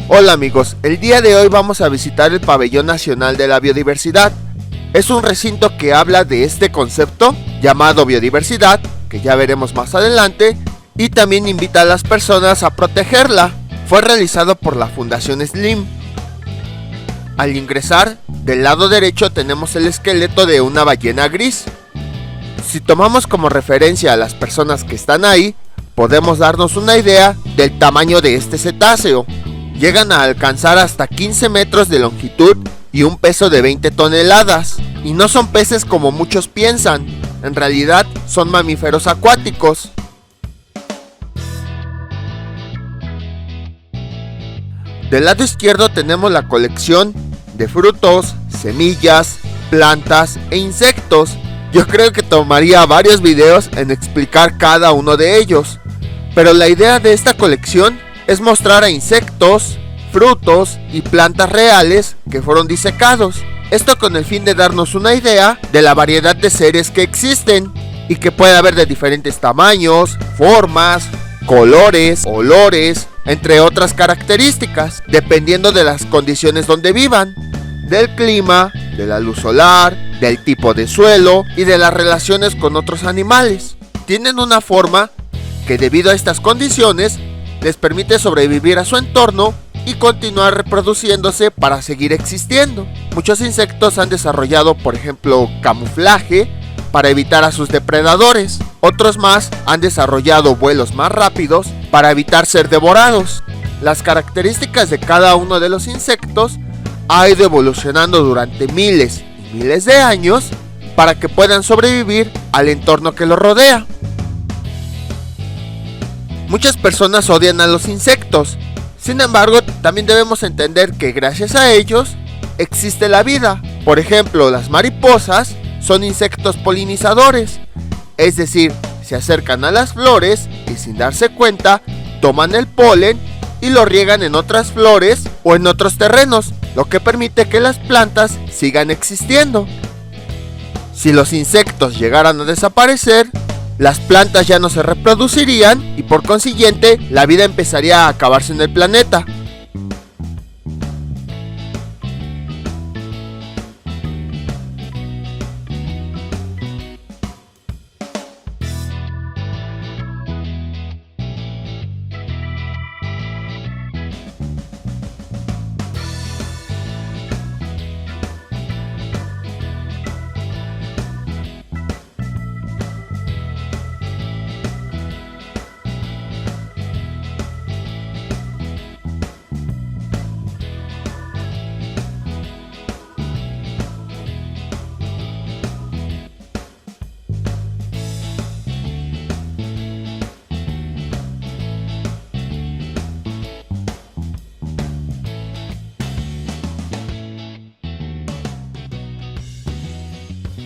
Hola amigos, el día de hoy vamos a visitar el Pabellón Nacional de la Biodiversidad. Es un recinto que habla de este concepto llamado biodiversidad, que ya veremos más adelante, y también invita a las personas a protegerla. Fue realizado por la Fundación Slim. Al ingresar, del lado derecho tenemos el esqueleto de una ballena gris. Si tomamos como referencia a las personas que están ahí, podemos darnos una idea del tamaño de este cetáceo. Llegan a alcanzar hasta 15 metros de longitud y un peso de 20 toneladas. Y no son peces como muchos piensan, en realidad son mamíferos acuáticos. Del lado izquierdo tenemos la colección de frutos, semillas, plantas e insectos. Yo creo que tomaría varios videos en explicar cada uno de ellos, pero la idea de esta colección es mostrar a insectos, frutos y plantas reales que fueron disecados. Esto con el fin de darnos una idea de la variedad de seres que existen y que puede haber de diferentes tamaños, formas, colores, olores, entre otras características, dependiendo de las condiciones donde vivan, del clima, de la luz solar, del tipo de suelo y de las relaciones con otros animales. Tienen una forma que debido a estas condiciones les permite sobrevivir a su entorno y continuar reproduciéndose para seguir existiendo. Muchos insectos han desarrollado, por ejemplo, camuflaje para evitar a sus depredadores. Otros más han desarrollado vuelos más rápidos para evitar ser devorados. Las características de cada uno de los insectos ha ido evolucionando durante miles y miles de años para que puedan sobrevivir al entorno que los rodea. Muchas personas odian a los insectos, sin embargo, también debemos entender que gracias a ellos existe la vida. Por ejemplo, las mariposas son insectos polinizadores, es decir, se acercan a las flores y sin darse cuenta, toman el polen y lo riegan en otras flores o en otros terrenos, lo que permite que las plantas sigan existiendo. Si los insectos llegaran a desaparecer, las plantas ya no se reproducirían y por consiguiente la vida empezaría a acabarse en el planeta.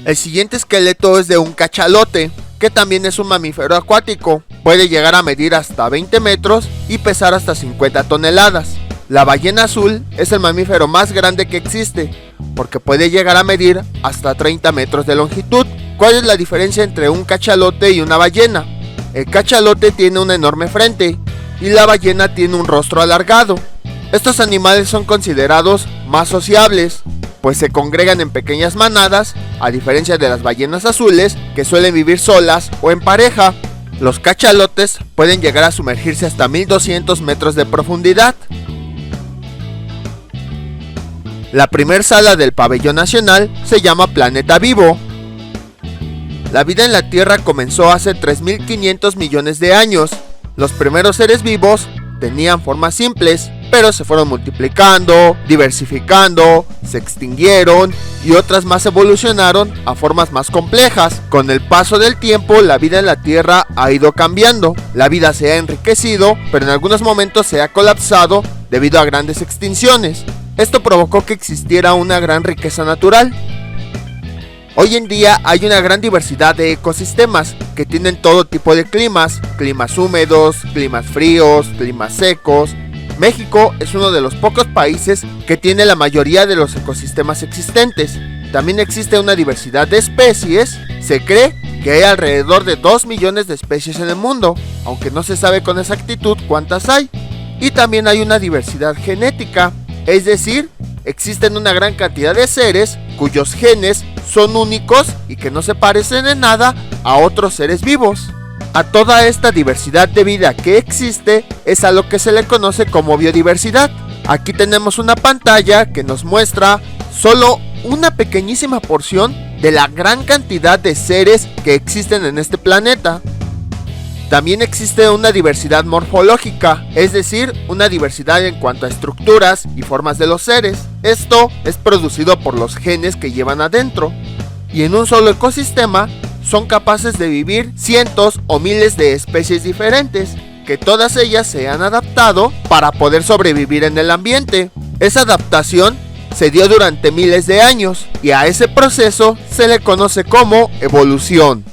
El siguiente esqueleto es de un cachalote, que también es un mamífero acuático. Puede llegar a medir hasta 20 metros y pesar hasta 50 toneladas. La ballena azul es el mamífero más grande que existe, porque puede llegar a medir hasta 30 metros de longitud. ¿Cuál es la diferencia entre un cachalote y una ballena? El cachalote tiene una enorme frente y la ballena tiene un rostro alargado. Estos animales son considerados más sociables, pues se congregan en pequeñas manadas, a diferencia de las ballenas azules, que suelen vivir solas o en pareja. Los cachalotes pueden llegar a sumergirse hasta 1200 metros de profundidad. La primer sala del Pabellón Nacional se llama Planeta Vivo. La vida en la Tierra comenzó hace 3500 millones de años. Los primeros seres vivos tenían formas simples, pero se fueron multiplicando, diversificando, se extinguieron y otras más evolucionaron a formas más complejas. Con el paso del tiempo, la vida en la Tierra ha ido cambiando. La vida se ha enriquecido, pero en algunos momentos se ha colapsado debido a grandes extinciones. Esto provocó que existiera una gran riqueza natural. Hoy en día hay una gran diversidad de ecosistemas que tienen todo tipo de climas húmedos, climas fríos, climas secos. México es uno de los pocos países que tiene la mayoría de los ecosistemas existentes. También existe una diversidad de especies. Se cree que hay alrededor de 2 millones de especies en el mundo, aunque no se sabe con exactitud cuántas hay. y también hay una diversidad genética, es decir, existen una gran cantidad de seres cuyos genes son únicos y que no se parecen en nada a otros seres vivos. A toda esta diversidad de vida que existe es a lo que se le conoce como biodiversidad. Aquí tenemos una pantalla que nos muestra solo una pequeñísima porción de la gran cantidad de seres que existen en este planeta. También existe una diversidad morfológica, es decir, una diversidad en cuanto a estructuras y formas de los seres. Esto es producido por los genes que llevan adentro. Y en un solo ecosistema son capaces de vivir cientos o miles de especies diferentes, que todas ellas se han adaptado para poder sobrevivir en el ambiente. Esa adaptación se dio durante miles de años y a ese proceso se le conoce como evolución.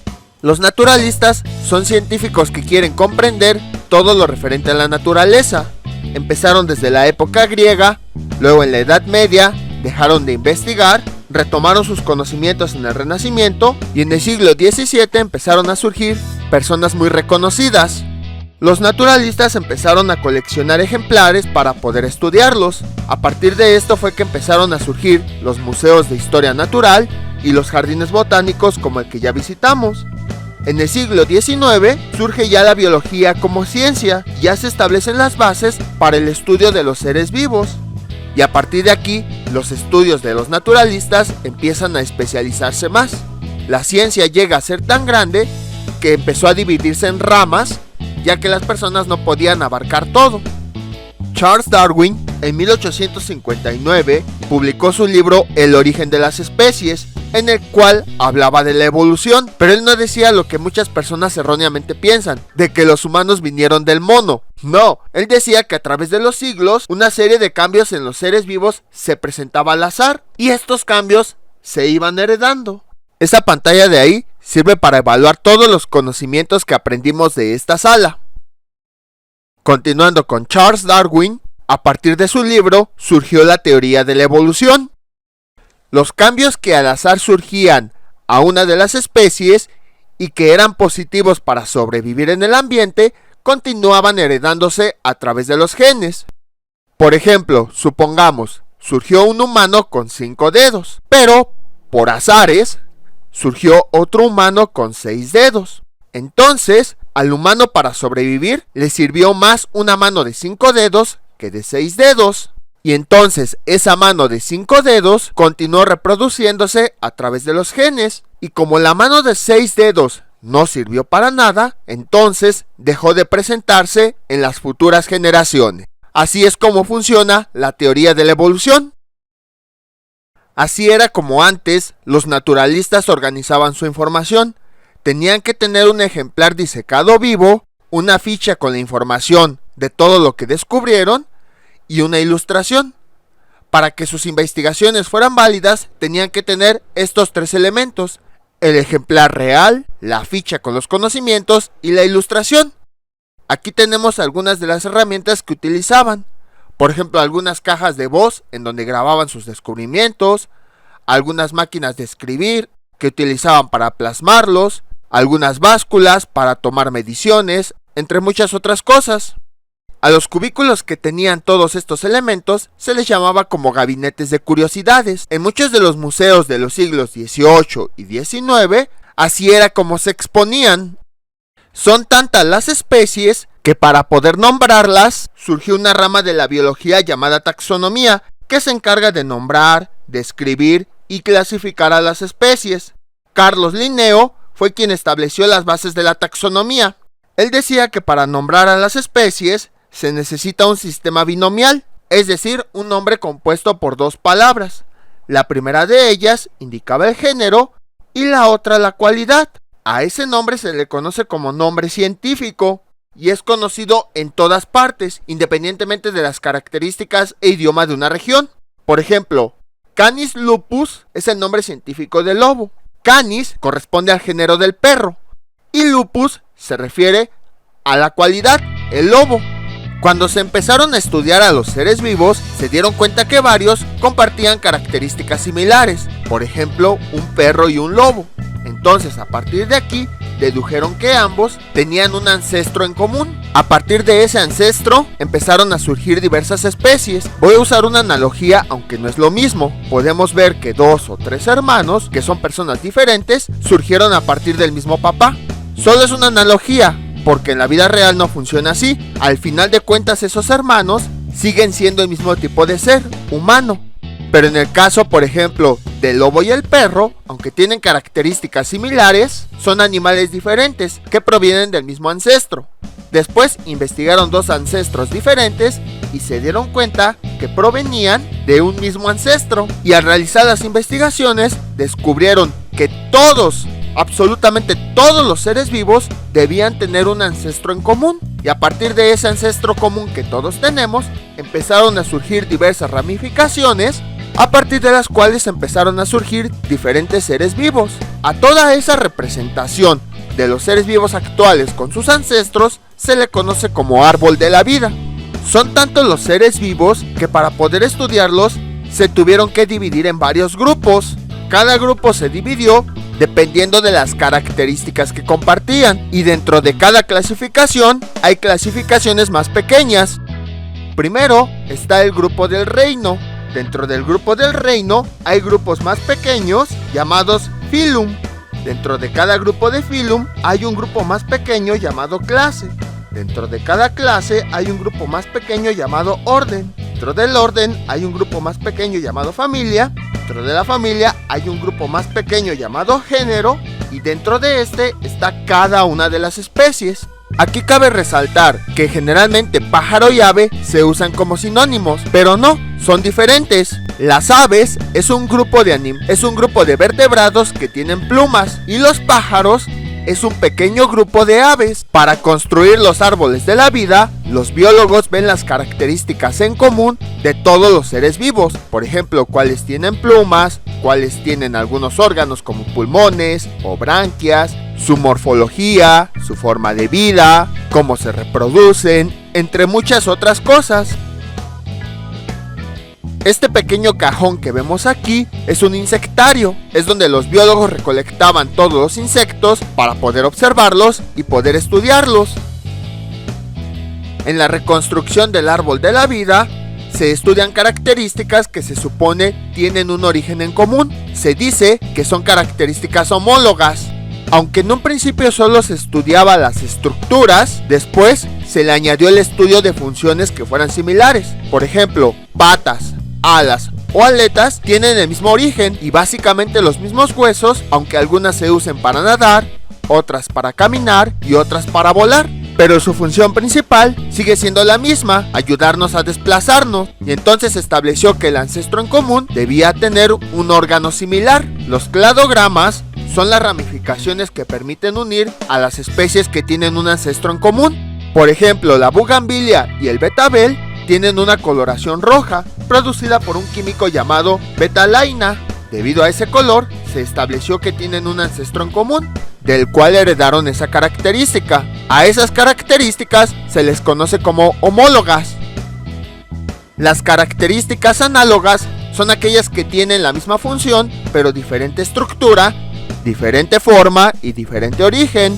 Los naturalistas son científicos que quieren comprender todo lo referente a la naturaleza. Empezaron desde la época griega, luego en la Edad Media, dejaron de investigar, retomaron sus conocimientos en el Renacimiento y en el siglo XVII empezaron a surgir personas muy reconocidas. Los naturalistas empezaron a coleccionar ejemplares para poder estudiarlos. A partir de esto fue que empezaron a surgir los museos de historia natural y los jardines botánicos como el que ya visitamos. En el siglo XIX surge ya la biología como ciencia, ya se establecen las bases para el estudio de los seres vivos. Y a partir de aquí, los estudios de los naturalistas empiezan a especializarse más. La ciencia llega a ser tan grande que empezó a dividirse en ramas, ya que las personas no podían abarcar todo. Charles Darwin, en 1859, publicó su libro El origen de las especies, en el cual hablaba de la evolución, pero él no decía lo que muchas personas erróneamente piensan, de que los humanos vinieron del mono. No, él decía que a través de los siglos, una serie de cambios en los seres vivos se presentaba al azar, y estos cambios se iban heredando. Esa pantalla de ahí sirve para evaluar todos los conocimientos que aprendimos de esta sala. Continuando con Charles Darwin, a partir de su libro surgió la teoría de la evolución. Los cambios que al azar surgían a una de las especies y que eran positivos para sobrevivir en el ambiente, continuaban heredándose a través de los genes. Por ejemplo, supongamos, surgió un humano con 5 dedos, pero por azares surgió otro humano con 6 dedos. Entonces, al humano para sobrevivir le sirvió más una mano de 5 dedos que de 6 dedos. Y entonces esa mano de 5 dedos continuó reproduciéndose a través de los genes. Y como la mano de 6 dedos no sirvió para nada, entonces dejó de presentarse en las futuras generaciones. Así es como funciona la teoría de la evolución. Así era como antes los naturalistas organizaban su información. Tenían que tener un ejemplar disecado vivo, una ficha con la información de todo lo que descubrieron y una ilustración. Para que sus investigaciones fueran válidas, tenían que tener estos 3 elementos: el ejemplar real, la ficha con los conocimientos y la ilustración. Aquí tenemos algunas de las herramientas que utilizaban. Por ejemplo, algunas cajas de voz en donde grababan sus descubrimientos, algunas máquinas de escribir que utilizaban para plasmarlos, algunas básculas para tomar mediciones, entre muchas otras cosas. A los cubículos que tenían todos estos elementos se les llamaba como gabinetes de curiosidades. En muchos de los museos de los siglos XVIII y XIX, así era como se exponían. Son tantas las especies que para poder nombrarlas, surgió una rama de la biología llamada taxonomía, que se encarga de nombrar, describir y clasificar a las especies. Carlos Linneo fue quien estableció las bases de la taxonomía. Él decía que para nombrar a las especies se necesita un sistema binomial, es decir, un nombre compuesto por 2 palabras. La primera de ellas indicaba el género y la otra la cualidad. A ese nombre se le conoce como nombre científico y es conocido en todas partes, independientemente de las características e idioma de una región. Por ejemplo, Canis lupus es el nombre científico del lobo. Canis corresponde al género del perro y lupus se refiere a la cualidad, el lobo. Cuando se empezaron a estudiar a los seres vivos, se dieron cuenta que varios compartían características similares, por ejemplo, un perro y un lobo. Entonces, a partir de aquí, dedujeron que ambos tenían un ancestro en común. A partir de ese ancestro empezaron a surgir diversas especies. Voy a usar una analogía, aunque no es lo mismo. Podemos ver que 2 o 3 hermanos, que son personas diferentes, surgieron a partir del mismo papá. Solo es una analogía, porque en la vida real no funciona así. Al final de cuentas, esos hermanos siguen siendo el mismo tipo de ser, humano. Pero en el caso, por ejemplo, del lobo y el perro, aunque tienen características similares, son animales diferentes que provienen del mismo ancestro. Después investigaron 2 ancestros diferentes y se dieron cuenta que provenían de un mismo ancestro. Y al realizar las investigaciones, descubrieron que todos, absolutamente todos los seres vivos debían tener un ancestro en común. Y a partir de ese ancestro común que todos tenemos, empezaron a surgir diversas ramificaciones, a partir de las cuales empezaron a surgir diferentes seres vivos. A toda esa representación de los seres vivos actuales con sus ancestros se le conoce como árbol de la vida. Son tantos los seres vivos que para poder estudiarlos se tuvieron que dividir en varios grupos. Cada grupo se dividió dependiendo de las características que compartían, y dentro de cada clasificación hay clasificaciones más pequeñas. Primero está el grupo del reino. Dentro del grupo del reino hay grupos más pequeños llamados filum. Dentro de cada grupo de filum hay un grupo más pequeño llamado clase. Dentro de cada clase hay un grupo más pequeño llamado orden. Dentro del orden hay un grupo más pequeño llamado familia. Dentro de la familia hay un grupo más pequeño llamado género. Y dentro de este está cada una de las especies. Aquí cabe resaltar que generalmente pájaro y ave se usan como sinónimos, pero no, son diferentes. Las aves es un grupo de vertebrados que tienen plumas, y los pájaros es un pequeño grupo de aves. Para construir los árboles de la vida, los biólogos ven las características en común de todos los seres vivos. Por ejemplo, cuáles tienen plumas, cuáles tienen algunos órganos como pulmones o branquias, su morfología, su forma de vida, cómo se reproducen, entre muchas otras cosas. Este pequeño cajón que vemos aquí es un insectario. Es donde los biólogos recolectaban todos los insectos para poder observarlos y poder estudiarlos. En la reconstrucción del árbol de la vida, se estudian características que se supone tienen un origen en común. Se dice que son características homólogas. Aunque en un principio solo se estudiaba las estructuras, después se le añadió el estudio de funciones que fueran similares. Por ejemplo, patas, alas o aletas tienen el mismo origen y básicamente los mismos huesos, aunque algunas se usen para nadar, otras para caminar y otras para volar. Pero su función principal sigue siendo la misma, ayudarnos a desplazarnos, y entonces se estableció que el ancestro en común debía tener un órgano similar. Los cladogramas son las ramificaciones que permiten unir a las especies que tienen un ancestro en común. Por ejemplo, la bugambilia y el betabel tienen una coloración roja, producida por un químico llamado betalaina. Debido a ese color, se estableció que tienen un ancestro en común, del cual heredaron esa característica. A esas características se les conoce como homólogas. Las características análogas son aquellas que tienen la misma función, pero diferente estructura, diferente forma y diferente origen.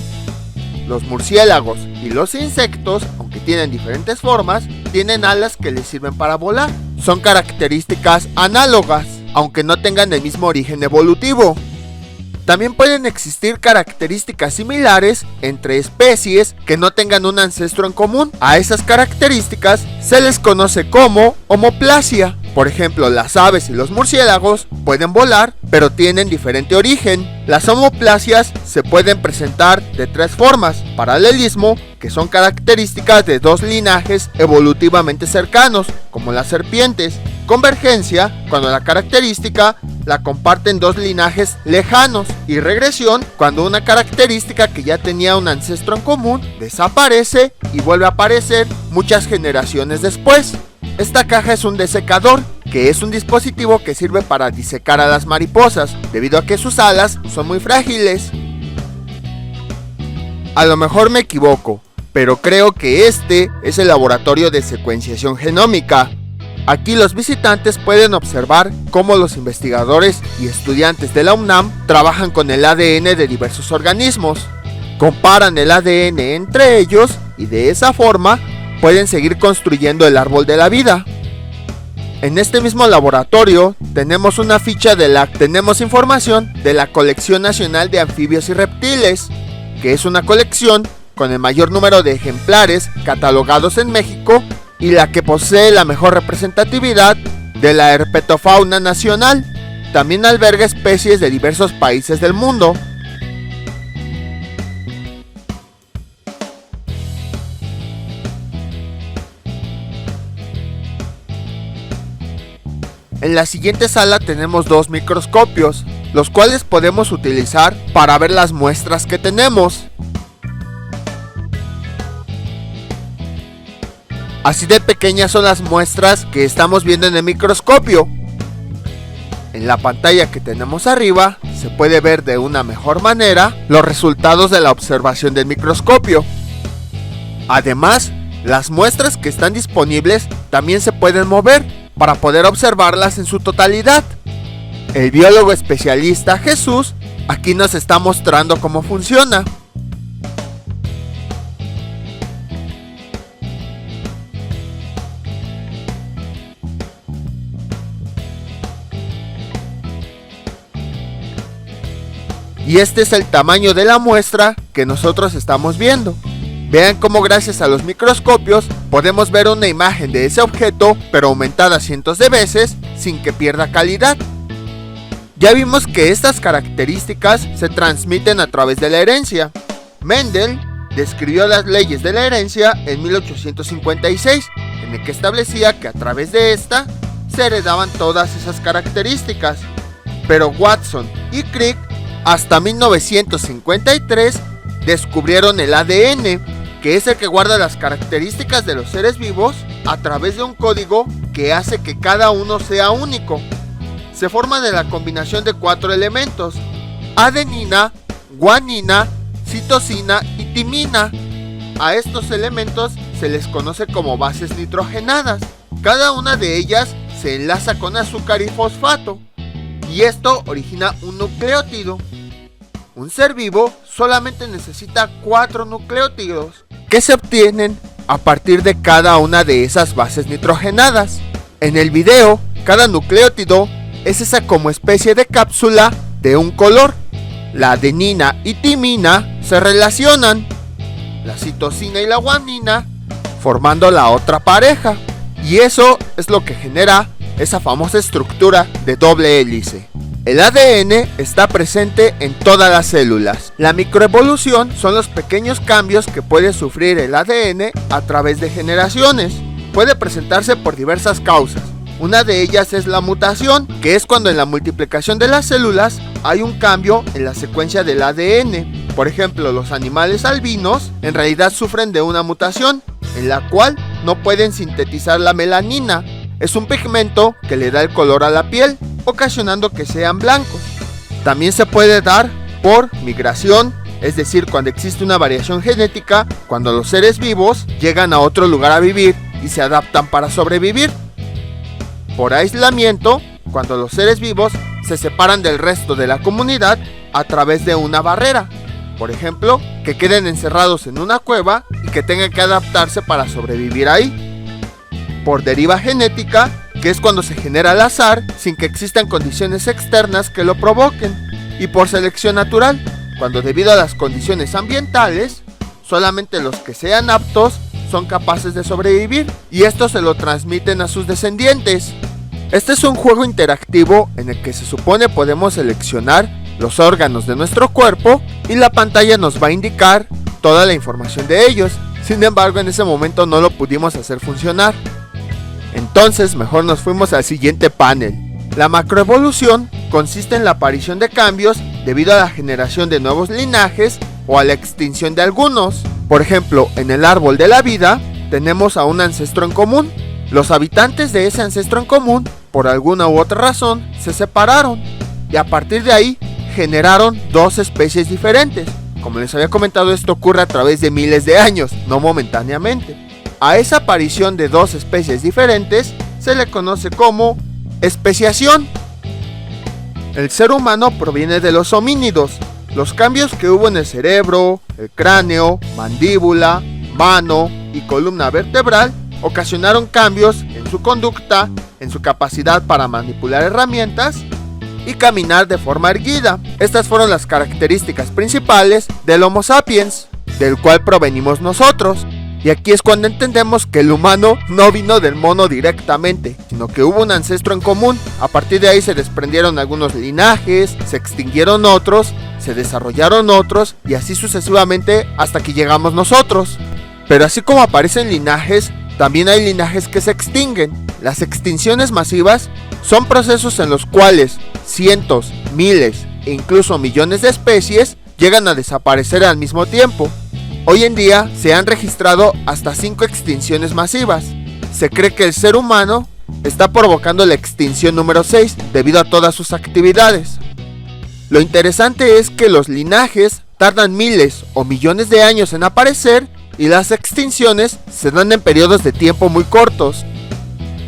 Los murciélagos y los insectos, aunque tienen diferentes formas, tienen alas que les sirven para volar. Son características análogas, aunque no tengan el mismo origen evolutivo. También pueden existir características similares entre especies que no tengan un ancestro en común. A esas características se les conoce como homoplasia. Por ejemplo, las aves y los murciélagos pueden volar, pero tienen diferente origen. Las homoplasias se pueden presentar de 3 formas: paralelismo, que son características de 2 linajes evolutivamente cercanos, como las serpientes; convergencia, cuando la característica la comparten 2 linajes lejanos; y regresión, cuando una característica que ya tenía un ancestro en común desaparece y vuelve a aparecer muchas generaciones después. Esta caja es un desecador, que es un dispositivo que sirve para disecar a las mariposas, debido a que sus alas son muy frágiles. A lo mejor me equivoco, pero creo que este es el laboratorio de secuenciación genómica. Aquí los visitantes pueden observar cómo los investigadores y estudiantes de la UNAM trabajan con el ADN de diversos organismos. comparan el ADN entre ellos y de esa forma pueden seguir construyendo el árbol de la vida. En este mismo laboratorio tenemos una ficha tenemos información de la Colección Nacional de Anfibios y Reptiles, que es una colección con el mayor número de ejemplares catalogados en México y la que posee la mejor representatividad de la herpetofauna nacional. También alberga especies de diversos países del mundo. En la siguiente sala tenemos dos microscopios, los cuales podemos utilizar para ver las muestras que tenemos. Así de pequeñas son las muestras que estamos viendo en el microscopio. En la pantalla que tenemos arriba se puede ver de una mejor manera los resultados de la observación del microscopio. Además, las muestras que están disponibles también se pueden mover para poder observarlas en su totalidad. El biólogo especialista Jesús aquí nos está mostrando cómo funciona. Y este es el tamaño de la muestra que nosotros estamos viendo. Vean cómo gracias a los microscopios podemos ver una imagen de ese objeto, pero aumentada cientos de veces sin que pierda calidad. Ya vimos que estas características se transmiten a través de la herencia. Mendel describió las leyes de la herencia en 1856, en el que establecía que a través de esta se heredaban todas esas características. Pero Watson y Crick hasta 1953 descubrieron el ADN, que es el que guarda las características de los seres vivos a través de un código que hace que cada uno sea único. Se forma de la combinación de 4 elementos: adenina, guanina, citosina y timina. A estos elementos se les conoce como bases nitrogenadas. Cada una de ellas se enlaza con azúcar y fosfato, y esto origina un nucleótido. Un ser vivo solamente necesita 4 nucleótidos, que se obtienen a partir de cada una de esas bases nitrogenadas. En el video, cada nucleótido es esa como especie de cápsula de un color. La adenina y timina se relacionan, la citosina y la guanina formando la otra pareja, y eso es lo que genera esa famosa estructura de doble hélice. El ADN está presente en todas las células. La microevolución son los pequeños cambios que puede sufrir el ADN a través de generaciones. Puede presentarse por diversas causas. Una de ellas es la mutación, que es cuando en la multiplicación de las células hay un cambio en la secuencia del ADN. Por ejemplo, los animales albinos en realidad sufren de una mutación, en la cual no pueden sintetizar la melanina. Es un pigmento que le da el color a la piel, ocasionando que sean blancos. También se puede dar por migración, es decir, cuando existe una variación genética, cuando los seres vivos llegan a otro lugar a vivir y se adaptan para sobrevivir. Por aislamiento, cuando los seres vivos se separan del resto de la comunidad a través de una barrera. Por ejemplo, que queden encerrados en una cueva y que tengan que adaptarse para sobrevivir ahí. Por deriva genética, que es cuando se genera al azar sin que existan condiciones externas que lo provoquen. Y por selección natural, cuando debido a las condiciones ambientales, solamente los que sean aptos son capaces de sobrevivir, y esto se lo transmiten a sus descendientes. Este es un juego interactivo en el que se supone podemos seleccionar los órganos de nuestro cuerpo y la pantalla nos va a indicar toda la información de ellos. Sin embargo, en ese momento no lo pudimos hacer funcionar. Entonces mejor nos fuimos al siguiente panel. La macroevolución consiste en la aparición de cambios debido a la generación de nuevos linajes o a la extinción de algunos. Por ejemplo, en el árbol de la vida tenemos a un ancestro en común. Los habitantes de ese ancestro en común, por alguna u otra razón, se separaron y a partir de ahí generaron dos especies diferentes. Como les había comentado, esto ocurre a través de miles de años, no momentáneamente. A esa aparición de dos especies diferentes se le conoce como especiación. El ser humano proviene de los homínidos. Los cambios que hubo en el cerebro, el cráneo, mandíbula, mano y columna vertebral ocasionaron cambios en su conducta, en su capacidad para manipular herramientas y caminar de forma erguida. Estas fueron las características principales del Homo sapiens, del cual provenimos nosotros. Y aquí es cuando entendemos que el humano no vino del mono directamente, sino que hubo un ancestro en común. A partir de ahí se desprendieron algunos linajes, se extinguieron otros, se desarrollaron otros y así sucesivamente hasta que llegamos nosotros. Pero así como aparecen linajes, también hay linajes que se extinguen. Las extinciones masivas son procesos en los cuales cientos, miles e incluso millones de especies llegan a desaparecer al mismo tiempo. Hoy en día se han registrado hasta 5 extinciones masivas. Se cree que el ser humano está provocando la extinción número 6 debido a todas sus actividades. Lo interesante es que los linajes tardan miles o millones de años en aparecer y las extinciones se dan en periodos de tiempo muy cortos.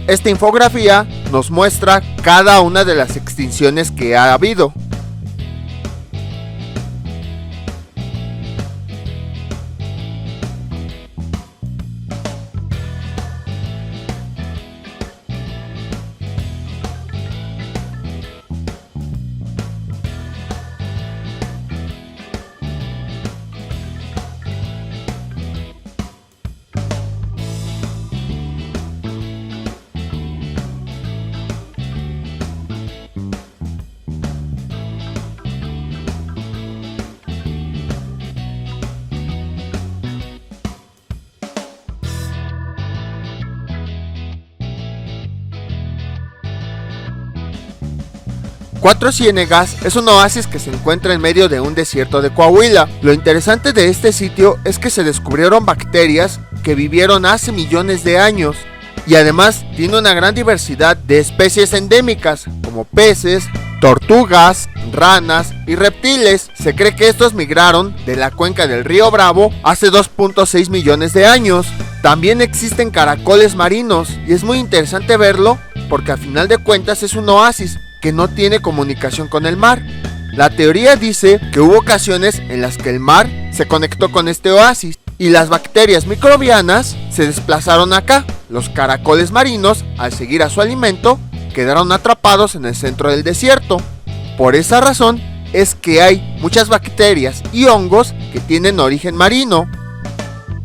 Esta infografía nos muestra cada una de las extinciones que ha habido. Cuatro Ciénegas es un oasis que se encuentra en medio de un desierto de Coahuila. Lo interesante de este sitio es que se descubrieron bacterias que vivieron hace millones de años y además tiene una gran diversidad de especies endémicas como peces, tortugas, ranas y reptiles. Se cree que estos migraron de la cuenca del río Bravo hace 2.6 millones de años. También existen caracoles marinos y es muy interesante verlo porque al final de cuentas es un oasis que no tiene comunicación con el mar. La teoría dice que hubo ocasiones en las que el mar se conectó con este oasis y las bacterias microbianas se desplazaron acá. Los caracoles marinos, al seguir a su alimento, quedaron atrapados en el centro del desierto. Por esa razón es que hay muchas bacterias y hongos que tienen origen marino.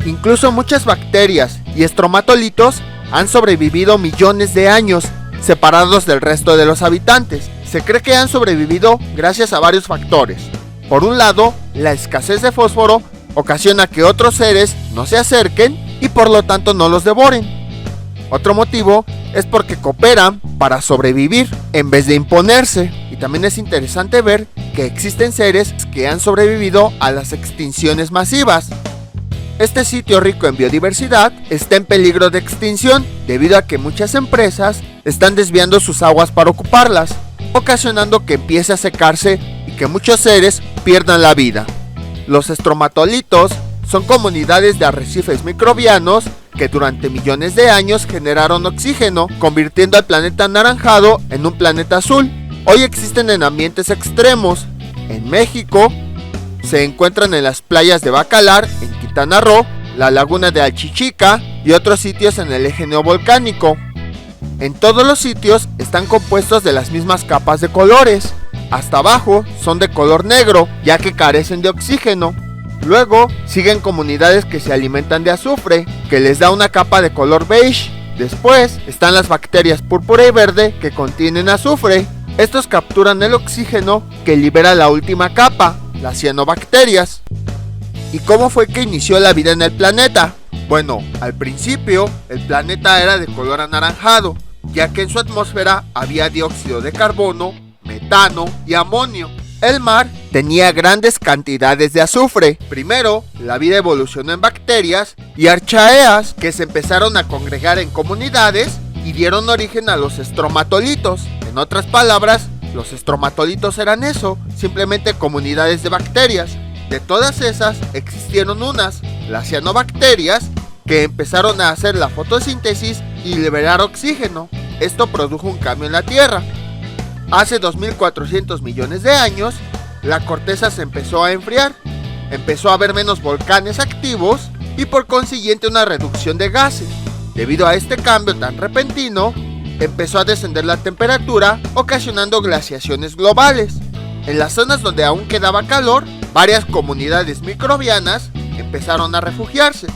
Incluso muchas bacterias y estromatolitos han sobrevivido millones de años separados del resto de los habitantes. Se cree que han sobrevivido gracias a varios factores. Por un lado, la escasez de fósforo ocasiona que otros seres no se acerquen y por lo tanto no los devoren. Otro motivo es porque cooperan para sobrevivir en vez de imponerse. Y también es interesante ver que existen seres que han sobrevivido a las extinciones masivas. Este sitio rico en biodiversidad está en peligro de extinción debido a que muchas empresas están desviando sus aguas para ocuparlas, ocasionando que empiece a secarse y que muchos seres pierdan la vida. Los estromatolitos son comunidades de arrecifes microbianos que durante millones de años generaron oxígeno, convirtiendo al planeta anaranjado en un planeta azul. Hoy existen en ambientes extremos. En México se encuentran en las playas de Bacalar, en Quintana Roo, la laguna de Alchichica y otros sitios en el eje neovolcánico. En todos los sitios están compuestos de las mismas capas de colores. Hasta abajo son de color negro, ya que carecen de oxígeno. Luego siguen comunidades que se alimentan de azufre, que les da una capa de color beige. Después están las bacterias púrpura y verde que contienen azufre. Estos capturan el oxígeno que libera la última capa, las cianobacterias. ¿Y cómo fue que inició la vida en el planeta? Bueno, al principio el planeta era de color anaranjado, ya que en su atmósfera había dióxido de carbono, metano y amonio. El mar tenía grandes cantidades de azufre. Primero, la vida evolucionó en bacterias y archaeas que se empezaron a congregar en comunidades y dieron origen a los estromatolitos. En otras palabras, los estromatolitos eran eso, simplemente comunidades de bacterias. De todas esas existieron unas, las cianobacterias, que empezaron a hacer la fotosíntesis y liberar oxígeno. Esto produjo un cambio en la Tierra. Hace 2400 millones de años, la corteza se empezó a enfriar empezó a haber menos volcanes activos y por consiguiente una reducción de gases. Debido a este cambio tan repentino, empezó a descender la temperatura, ocasionando glaciaciones globales. En las zonas donde aún quedaba calor, varias comunidades microbianas empezaron a refugiarse.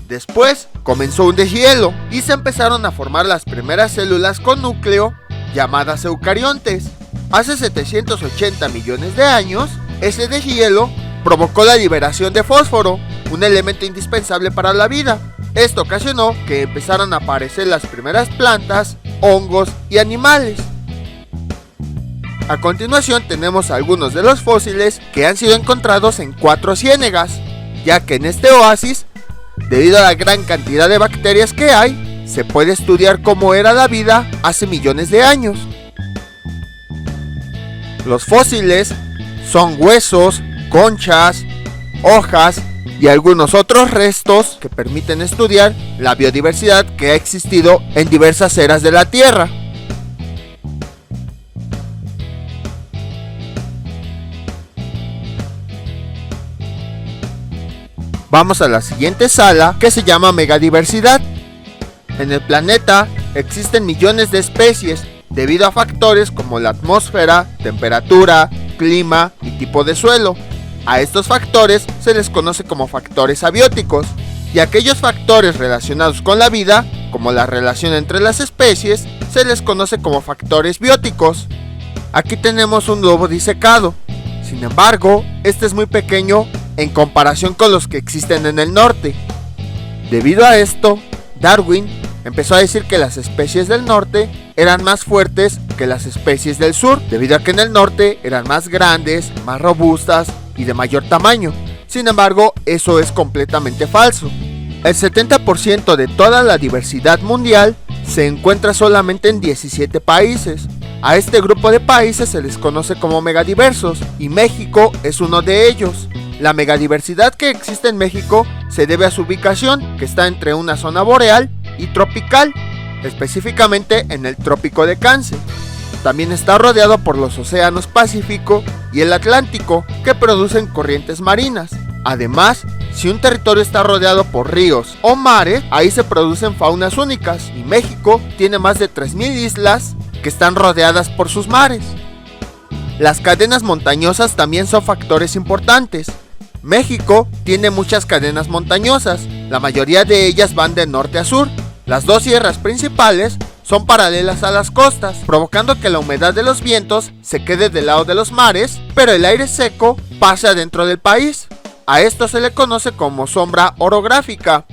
Después comenzó un deshielo y se empezaron a formar las primeras células con núcleo, llamadas eucariontes. Hace 780 millones de años, ese deshielo provocó la liberación de fósforo, un elemento indispensable para la vida. Esto ocasionó que empezaran a aparecer las primeras plantas, hongos y animales. A continuación tenemos algunos de los fósiles que han sido encontrados en 4 ciénegas, ya que en este oasis, debido a la gran cantidad de bacterias que hay, se puede estudiar cómo era la vida hace millones de años. Los fósiles son huesos, conchas, hojas y algunos otros restos que permiten estudiar la biodiversidad que ha existido en diversas eras de la Tierra. Vamos a la siguiente sala, que se llama megadiversidad. En el planeta existen millones de especies debido a factores como la atmósfera, temperatura, clima y tipo de suelo. A estos factores se les conoce como factores abióticos, y aquellos factores relacionados con la vida, como la relación entre las especies, se les conoce como factores bióticos. Aquí tenemos un lobo disecado. Sin embargo, este es muy pequeño en comparación con los que existen en el norte. Debido a esto, Darwin empezó a decir que las especies del norte eran más fuertes que las especies del sur, debido a que en el norte eran más grandes, más robustas y de mayor tamaño. Sin embargo, eso es completamente falso. El 70% de toda la diversidad mundial se encuentra solamente en 17 países. A este grupo de países se les conoce como megadiversos, y México es uno de ellos. La megadiversidad que existe en México se debe a su ubicación, que está entre una zona boreal y tropical, específicamente en el Trópico de Cáncer. También está rodeado por los océanos Pacífico y el Atlántico, que producen corrientes marinas. Además, si un territorio está rodeado por ríos o mares, ahí se producen faunas únicas, y México tiene más de 3000 islas que están rodeadas por sus mares. Las cadenas montañosas también son factores importantes. México tiene muchas cadenas montañosas, la mayoría de ellas van de norte a sur. Las dos sierras principales son paralelas a las costas, provocando que la humedad de los vientos se quede del lado de los mares, pero el aire seco pase adentro del país. A esto se le conoce como sombra orográfica.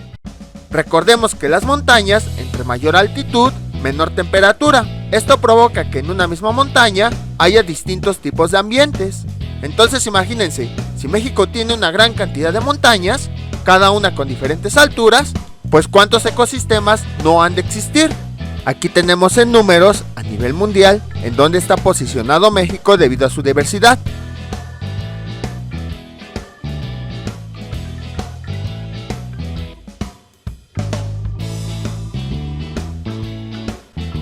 Recordemos que las montañas, entre mayor altitud, menor temperatura. Esto provoca que en una misma montaña haya distintos tipos de ambientes. Entonces imagínense, si México tiene una gran cantidad de montañas, cada una con diferentes alturas, pues ¿cuántos ecosistemas no han de existir? Aquí tenemos en números a nivel mundial en donde está posicionado México debido a su diversidad.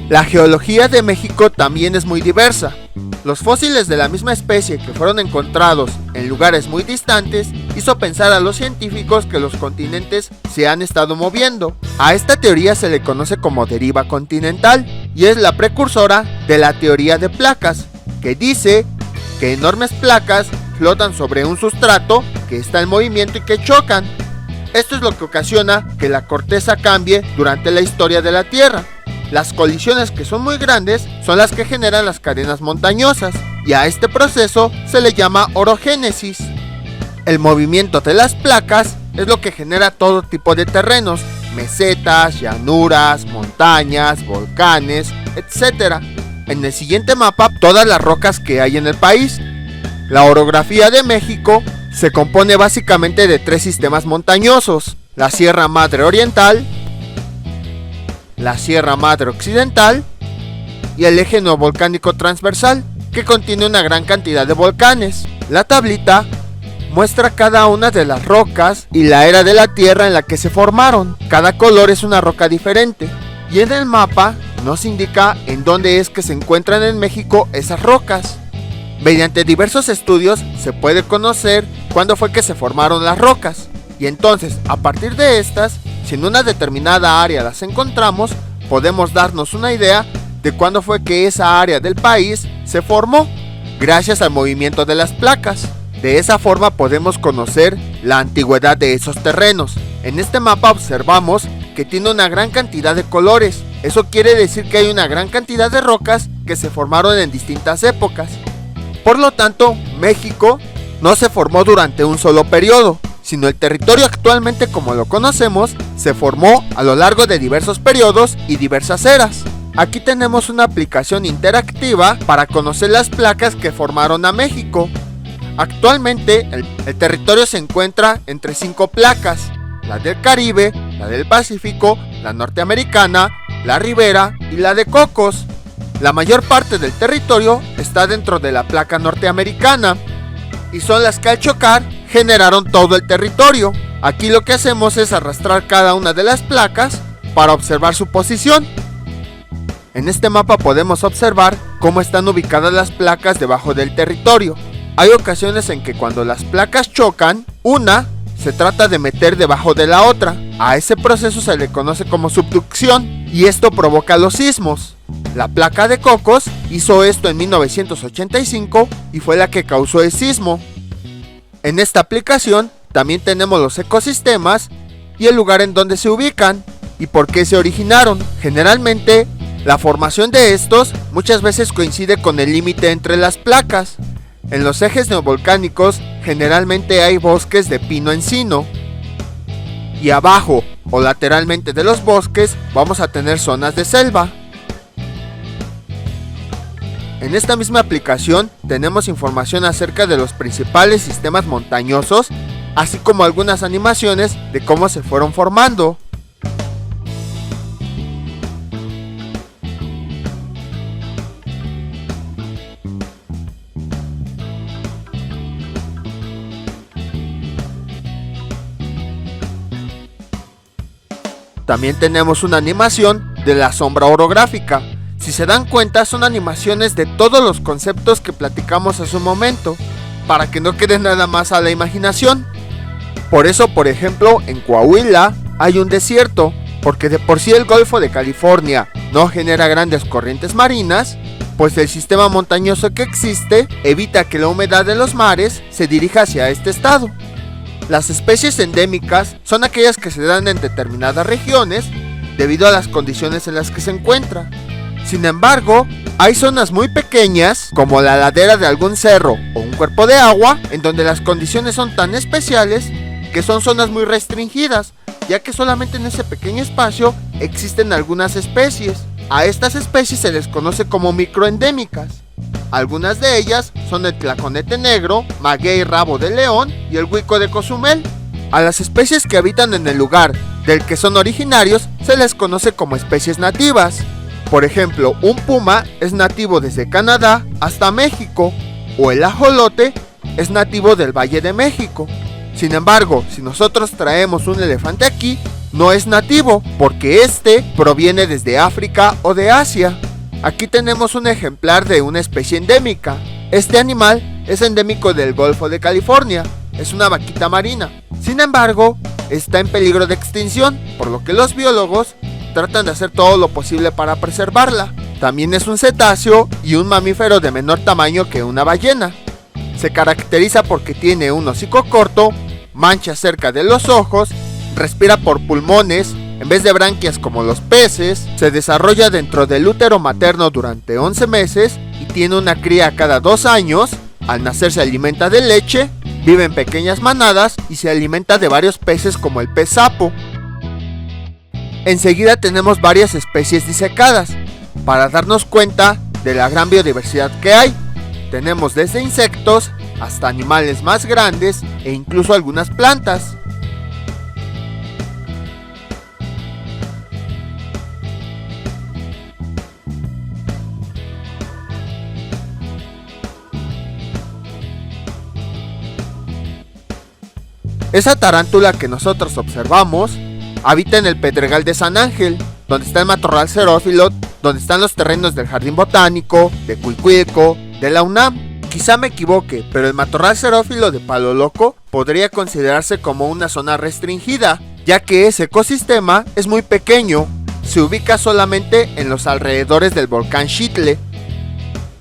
La geología de México también es muy diversa. Los fósiles de la misma especie que fueron encontrados en lugares muy distantes hizo pensar a los científicos que los continentes se han estado moviendo. A esta teoría se le conoce como deriva continental y es la precursora de la teoría de placas, que dice que enormes placas flotan sobre un sustrato que está en movimiento y que chocan. Esto es lo que ocasiona que la corteza cambie durante la historia de la Tierra. Las colisiones que son muy grandes son las que generan las cadenas montañosas, y a este proceso se le llama orogénesis. El movimiento de las placas es lo que genera todo tipo de terrenos, mesetas, llanuras, montañas, volcanes, etc. En el siguiente mapa, todas las rocas que hay en el país. La orografía de México se compone básicamente de 3 sistemas montañosos: la Sierra Madre Oriental, la Sierra Madre Occidental y el eje neovolcánico transversal, que contiene una gran cantidad de volcanes. La tablita muestra cada una de las rocas y la era de la Tierra en la que se formaron. Cada color es una roca diferente, y en el mapa nos indica en dónde es que se encuentran en México esas rocas. Mediante diversos estudios se puede conocer cuándo fue que se formaron las rocas. Y entonces, a partir de estas, si en una determinada área las encontramos, podemos darnos una idea de cuándo fue que esa área del país se formó, gracias al movimiento de las placas. De esa forma podemos conocer la antigüedad de esos terrenos. En este mapa observamos que tiene una gran cantidad de colores. Eso quiere decir que hay una gran cantidad de rocas que se formaron en distintas épocas. Por lo tanto, México no se formó durante un solo periodo, sino el territorio actualmente como lo conocemos se formó a lo largo de diversos periodos y diversas eras. Aquí tenemos una aplicación interactiva para conocer las placas que formaron a México. Actualmente el territorio se encuentra entre 5 placas: la del Caribe, la del Pacífico, la norteamericana, la Ribera y la de Cocos. La mayor parte del territorio está dentro de la placa norteamericana y son las que al chocar generaron todo el territorio. Aquí lo que hacemos es arrastrar cada una de las placas para observar su posición. En este mapa podemos observar cómo están ubicadas las placas debajo del territorio. Hay ocasiones en que cuando las placas chocan, una se trata de meter debajo de la otra. A ese proceso se le conoce como subducción y esto provoca los sismos. La placa de Cocos hizo esto en 1985 y fue la que causó el sismo. En esta aplicación también tenemos los ecosistemas y el lugar en donde se ubican y por qué se originaron. Generalmente, la formación de estos muchas veces coincide con el límite entre las placas. En los ejes neovolcánicos generalmente hay bosques de pino-encino y abajo o lateralmente de los bosques vamos a tener zonas de selva. En esta misma aplicación tenemos información acerca de los principales sistemas montañosos, así como algunas animaciones de cómo se fueron formando. También tenemos una animación de la sombra orográfica. Si se dan cuenta, son animaciones de todos los conceptos que platicamos hace un momento, para que no quede nada más a la imaginación. Por eso, por ejemplo, en Coahuila hay un desierto, porque de por sí el Golfo de California no genera grandes corrientes marinas, pues el sistema montañoso que existe evita que la humedad de los mares se dirija hacia este estado. Las especies endémicas son aquellas que se dan en determinadas regiones debido a las condiciones en las que se encuentra. Sin embargo, hay zonas muy pequeñas, como la ladera de algún cerro o un cuerpo de agua, en donde las condiciones son tan especiales que son zonas muy restringidas, ya que solamente en ese pequeño espacio existen algunas especies. A estas especies se les conoce como microendémicas. Algunas de ellas son el tlaconete negro, maguey rabo de león y el huico de Cozumel. A las especies que habitan en el lugar del que son originarios se les conoce como especies nativas. Por ejemplo, un puma es nativo desde Canadá hasta México, o el ajolote es nativo del Valle de México. Sin embargo, si nosotros traemos un elefante aquí, no es nativo, porque este proviene desde África o de Asia. Aquí tenemos un ejemplar de una especie endémica. Este animal es endémico del Golfo de California, es una vaquita marina. Sin embargo, está en peligro de extinción, por lo que los biólogos tratan de hacer todo lo posible para preservarla. También es un cetáceo y un mamífero de menor tamaño que una ballena. Se caracteriza porque tiene un hocico corto, manchas cerca de los ojos, respira por pulmones, en vez de branquias como los peces, se desarrolla dentro del útero materno durante 11 meses y tiene una cría cada 2 años. Al nacer se alimenta de leche, vive en pequeñas manadas y se alimenta de varios peces como el pez sapo. Enseguida tenemos varias especies disecadas, para darnos cuenta de la gran biodiversidad que hay. Tenemos desde insectos hasta animales más grandes e incluso algunas plantas. Esa tarántula que nosotros observamos habita en el Pedregal de San Ángel, donde está el matorral xerófilo, donde están los terrenos del Jardín Botánico, de Cuicuilco, de la UNAM. Quizá me equivoque, pero el matorral xerófilo de Palo Loco podría considerarse como una zona restringida, ya que ese ecosistema es muy pequeño, se ubica solamente en los alrededores del volcán Xitle.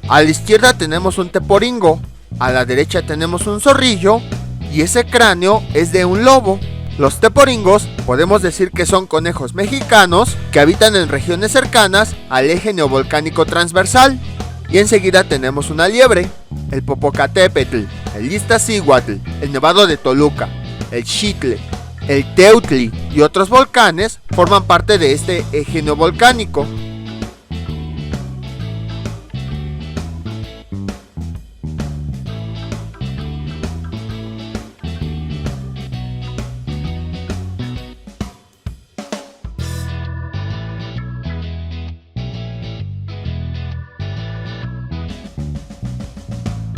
A la izquierda tenemos un teporingo, a la derecha tenemos un zorrillo y ese cráneo es de un lobo. Los teporingos podemos decir que son conejos mexicanos que habitan en regiones cercanas al eje neovolcánico transversal. Y enseguida tenemos una liebre, el Popocatépetl, el Iztaccíhuatl, el Nevado de Toluca, el Xitle, el Teutli y otros volcanes forman parte de este eje neovolcánico.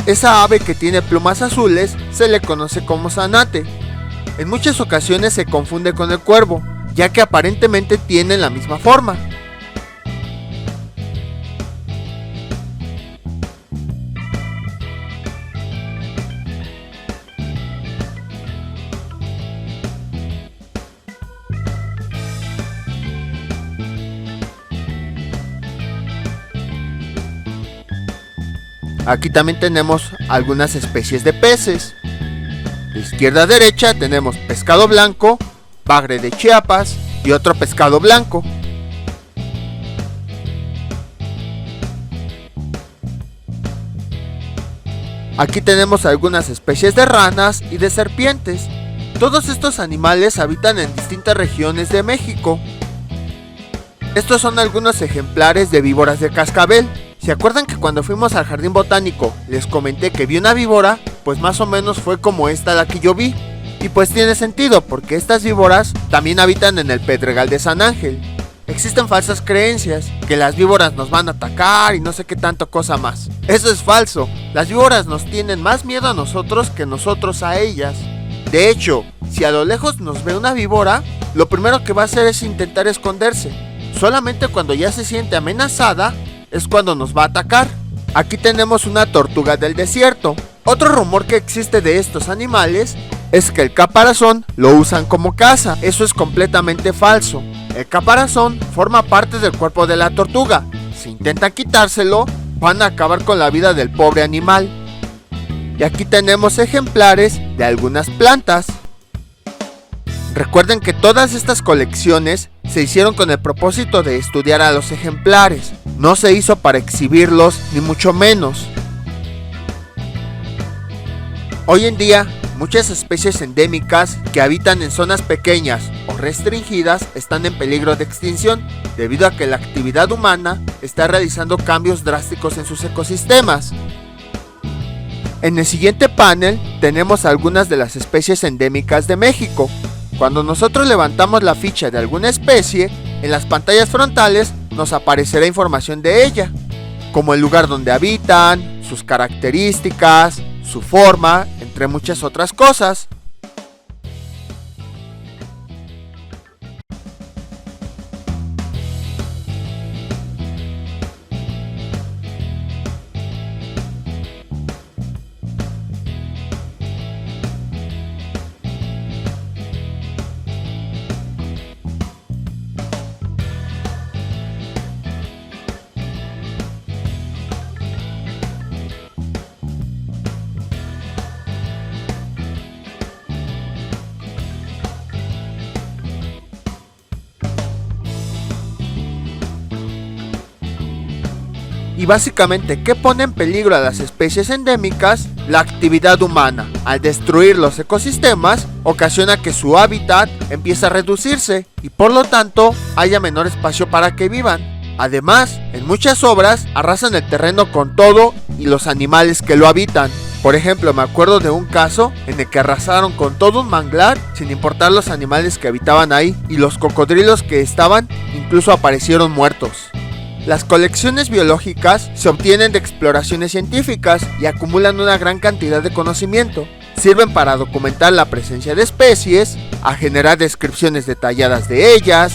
Esa ave que tiene plumas azules se le conoce como zanate. En muchas ocasiones se confunde con el cuervo, ya que aparentemente tienen la misma forma. Aquí también tenemos algunas especies de peces. De izquierda a derecha tenemos pescado blanco, bagre de Chiapas y otro pescado blanco. Aquí tenemos algunas especies de ranas y de serpientes. Todos estos animales habitan en distintas regiones de México. Estos son algunos ejemplares de víboras de cascabel. ¿Se acuerdan que cuando fuimos al jardín botánico les comenté que vi una víbora? Pues más o menos fue como esta la que yo vi. Y pues tiene sentido, porque estas víboras también habitan en el Pedregal de San Ángel. Existen falsas creencias, que las víboras nos van a atacar y no sé qué tanto cosa más. Eso es falso, las víboras nos tienen más miedo a nosotros que nosotros a ellas. De hecho, si a lo lejos nos ve una víbora, lo primero que va a hacer es intentar esconderse. Solamente cuando ya se siente amenazada, es cuando nos va a atacar. Aquí tenemos una tortuga del desierto. Otro rumor que existe de estos animales es que el caparazón lo usan como caza. Eso es completamente falso. El caparazón forma parte del cuerpo de la tortuga. Si intentan quitárselo, van a acabar con la vida del pobre animal. Y aquí tenemos ejemplares de algunas plantas. Recuerden que todas estas colecciones se hicieron con el propósito de estudiar a los ejemplares. No se hizo para exhibirlos, ni mucho menos. Hoy en día, muchas especies endémicas que habitan en zonas pequeñas o restringidas están en peligro de extinción, debido a que la actividad humana está realizando cambios drásticos en sus ecosistemas. En el siguiente panel tenemos algunas de las especies endémicas de México. Cuando nosotros levantamos la ficha de alguna especie, en las pantallas frontales nos aparecerá información de ella, como el lugar donde habitan, sus características, su forma, entre muchas otras cosas. Y básicamente, ¿qué pone en peligro a las especies endémicas? La actividad humana. Al destruir los ecosistemas, ocasiona que su hábitat empiece a reducirse y por lo tanto haya menor espacio para que vivan. Además, en muchas obras arrasan el terreno con todo y los animales que lo habitan. Por ejemplo, me acuerdo de un caso en el que arrasaron con todo un manglar sin importar los animales que habitaban ahí, y los cocodrilos que estaban incluso aparecieron muertos. Las colecciones biológicas se obtienen de exploraciones científicas y acumulan una gran cantidad de conocimiento. Sirven para documentar la presencia de especies, a generar descripciones detalladas de ellas,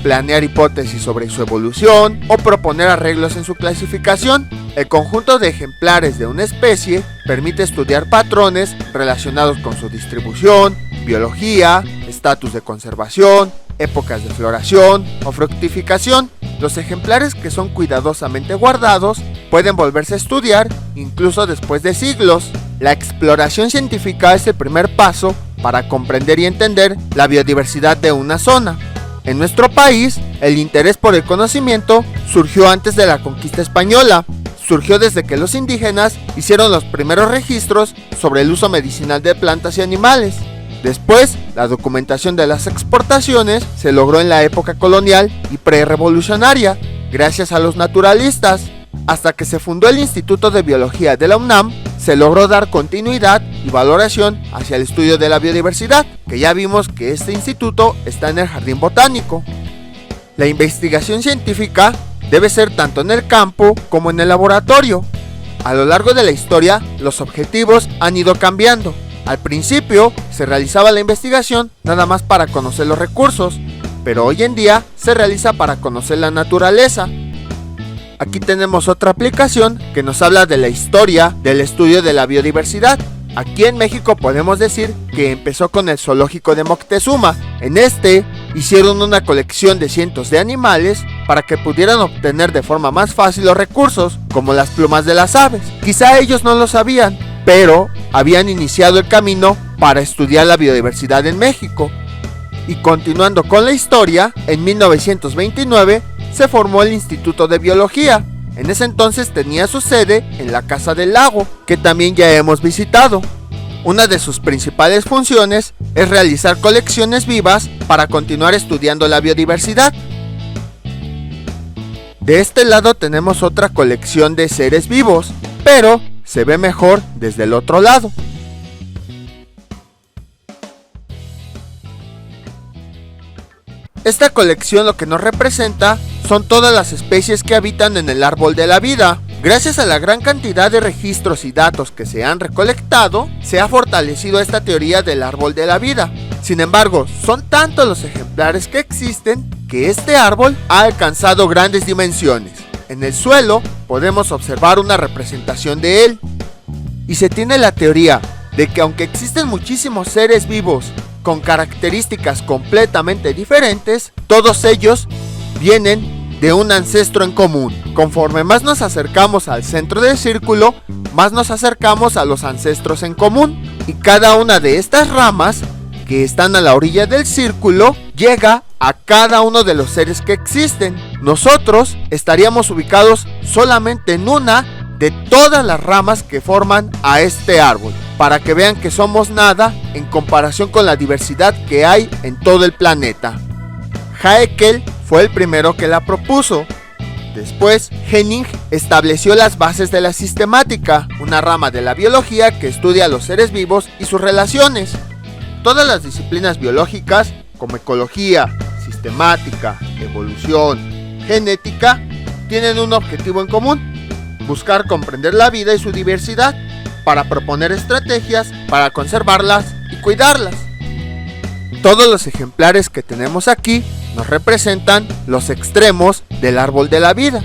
planear hipótesis sobre su evolución o proponer arreglos en su clasificación. El conjunto de ejemplares de una especie permite estudiar patrones relacionados con su distribución, biología, estatus de conservación, épocas de floración o fructificación. Los ejemplares que son cuidadosamente guardados pueden volverse a estudiar incluso después de siglos. La exploración científica es el primer paso para comprender y entender la biodiversidad de una zona. En nuestro país, el interés por el conocimiento surgió antes de la conquista española. Surgió desde que los indígenas hicieron los primeros registros sobre el uso medicinal de plantas y animales. Después, la documentación de las exportaciones se logró en la época colonial y prerevolucionaria, gracias a los naturalistas. Hasta que se fundó el Instituto de Biología de la UNAM, se logró dar continuidad y valoración hacia el estudio de la biodiversidad, que ya vimos que este instituto está en el Jardín Botánico. La investigación científica debe ser tanto en el campo como en el laboratorio. A lo largo de la historia, los objetivos han ido cambiando. Al principio, se realizaba la investigación nada más para conocer los recursos, pero hoy en día se realiza para conocer la naturaleza. Aquí tenemos otra aplicación que nos habla de la historia del estudio de la biodiversidad. Aquí en México podemos decir que empezó con el zoológico de Moctezuma. En este hicieron una colección de cientos de animales para que pudieran obtener de forma más fácil los recursos, como las plumas de las aves. Quizá ellos no lo sabían, pero habían iniciado el camino para estudiar la biodiversidad en México. Y continuando con la historia, en 1929 se formó el Instituto de Biología. En ese entonces tenía su sede en la Casa del Lago, que también ya hemos visitado. Una de sus principales funciones es realizar colecciones vivas para continuar estudiando la biodiversidad. De este lado tenemos otra colección de seres vivos, pero se ve mejor desde el otro lado. Esta colección lo que nos representa son todas las especies que habitan en el árbol de la vida. Gracias a la gran cantidad de registros y datos que se han recolectado, se ha fortalecido esta teoría del árbol de la vida. Sin embargo, son tantos los ejemplares que existen que este árbol ha alcanzado grandes dimensiones. En el suelo podemos observar una representación de él. Y se tiene la teoría de que aunque existen muchísimos seres vivos con características completamente diferentes, todos ellos vienen de un ancestro en común. Conforme más nos acercamos al centro del círculo, más nos acercamos a los ancestros en común. Y cada una de estas ramas que están a la orilla del círculo llega a cada uno de los seres que existen. Nosotros estaríamos ubicados solamente en una de todas las ramas que forman a este árbol, para que vean que somos nada en comparación con la diversidad que hay en todo el planeta. Haeckel fue el primero que la propuso. Después, Henning estableció las bases de la sistemática, una rama de la biología que estudia a los seres vivos y sus relaciones. Todas las disciplinas biológicas, como ecología, sistemática, evolución, genética, tienen un objetivo en común: buscar comprender la vida y su diversidad, para proponer estrategias para conservarlas y cuidarlas. Todos los ejemplares que tenemos aquí nos representan los extremos del árbol de la vida.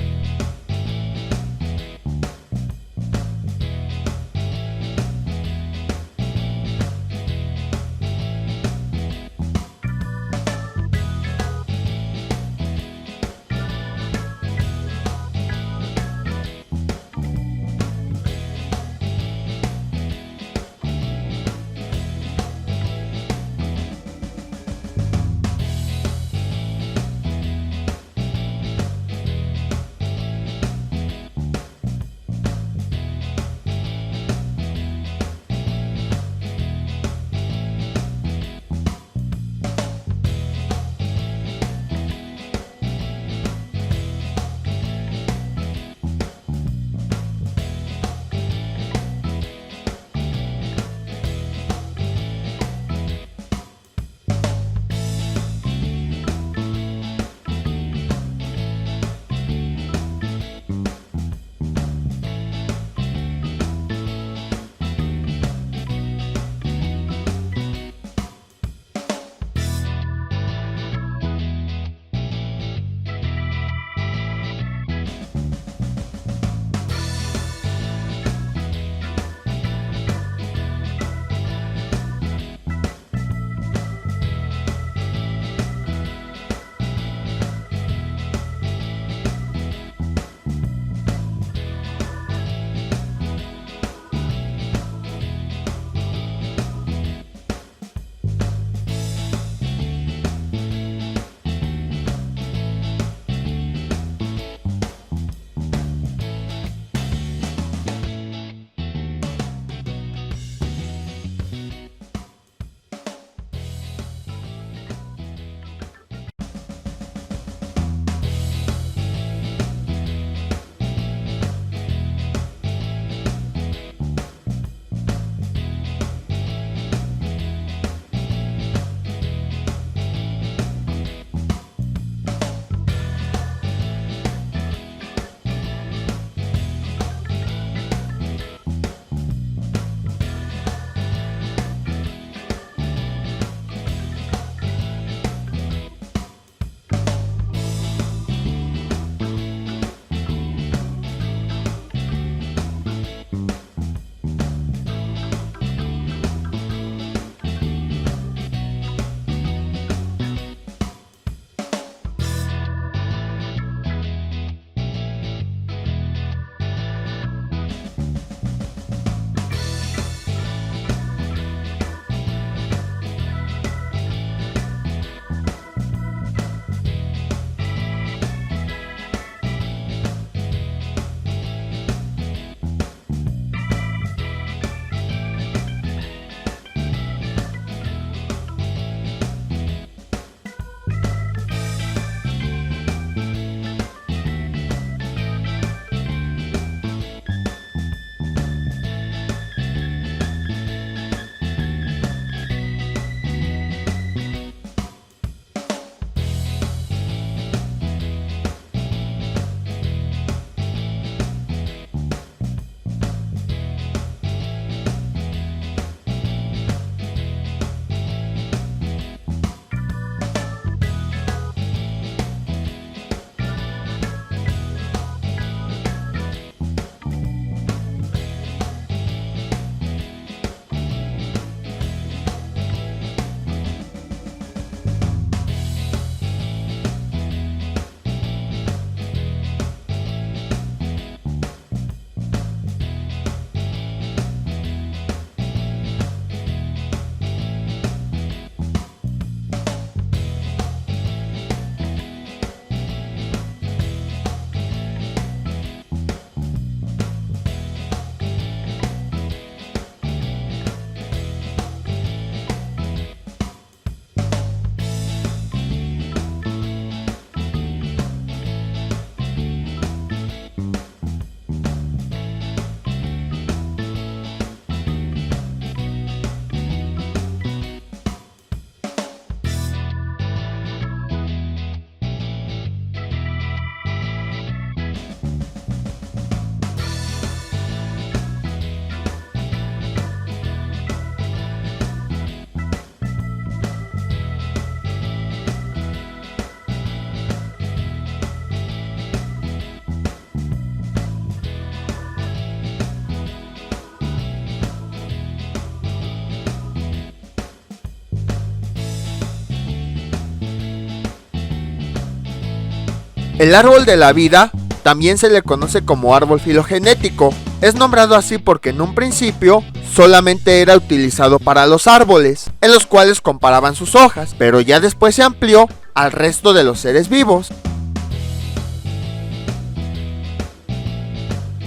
El árbol de la vida también se le conoce como árbol filogenético. Es nombrado así porque en un principio solamente era utilizado para los árboles, en los cuales comparaban sus hojas, pero ya después se amplió al resto de los seres vivos.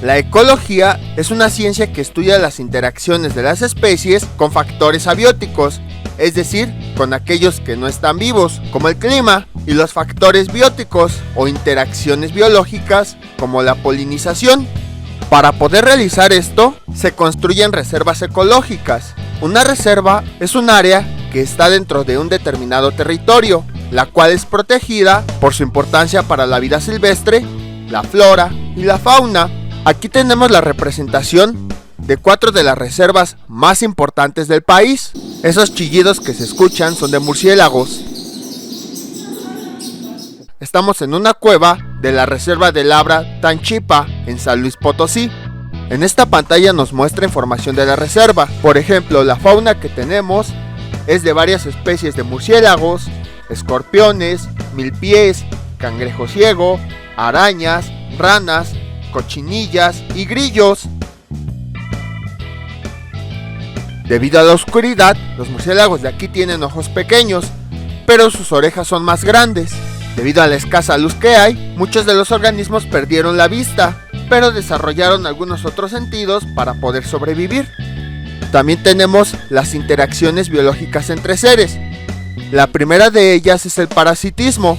La ecología es una ciencia que estudia las interacciones de las especies con factores abióticos, es decir, con aquellos que no están vivos, como el clima, y los factores bióticos o interacciones biológicas, como la polinización. Para poder realizar esto, se construyen reservas ecológicas. Una reserva es un área que está dentro de un determinado territorio, la cual es protegida por su importancia para la vida silvestre, la flora y la fauna. Aquí tenemos la representación de 4 de las reservas más importantes del país. Esos chillidos que se escuchan son de murciélagos. Estamos en una cueva de la reserva del Abra Tanchipa, en San Luis Potosí. En esta pantalla nos muestra información de la reserva. Por ejemplo, la fauna que tenemos es de varias especies de murciélagos, escorpiones, milpiés, cangrejo ciego, arañas, ranas, cochinillas y grillos. Debido a la oscuridad, los murciélagos de aquí tienen ojos pequeños, pero sus orejas son más grandes. Debido a la escasa luz que hay, muchos de los organismos perdieron la vista, pero desarrollaron algunos otros sentidos para poder sobrevivir. También tenemos las interacciones biológicas entre seres. La primera de ellas es el parasitismo,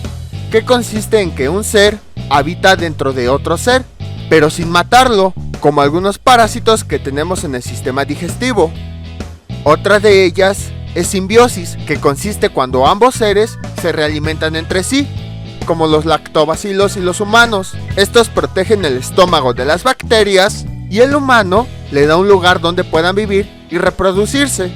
que consiste en que un ser habita dentro de otro ser, pero sin matarlo, como algunos parásitos que tenemos en el sistema digestivo. Otra de ellas es simbiosis, que consiste cuando ambos seres se realimentan entre sí, como los lactobacilos y los humanos. Estos protegen el estómago de las bacterias y el humano le da un lugar donde puedan vivir y reproducirse.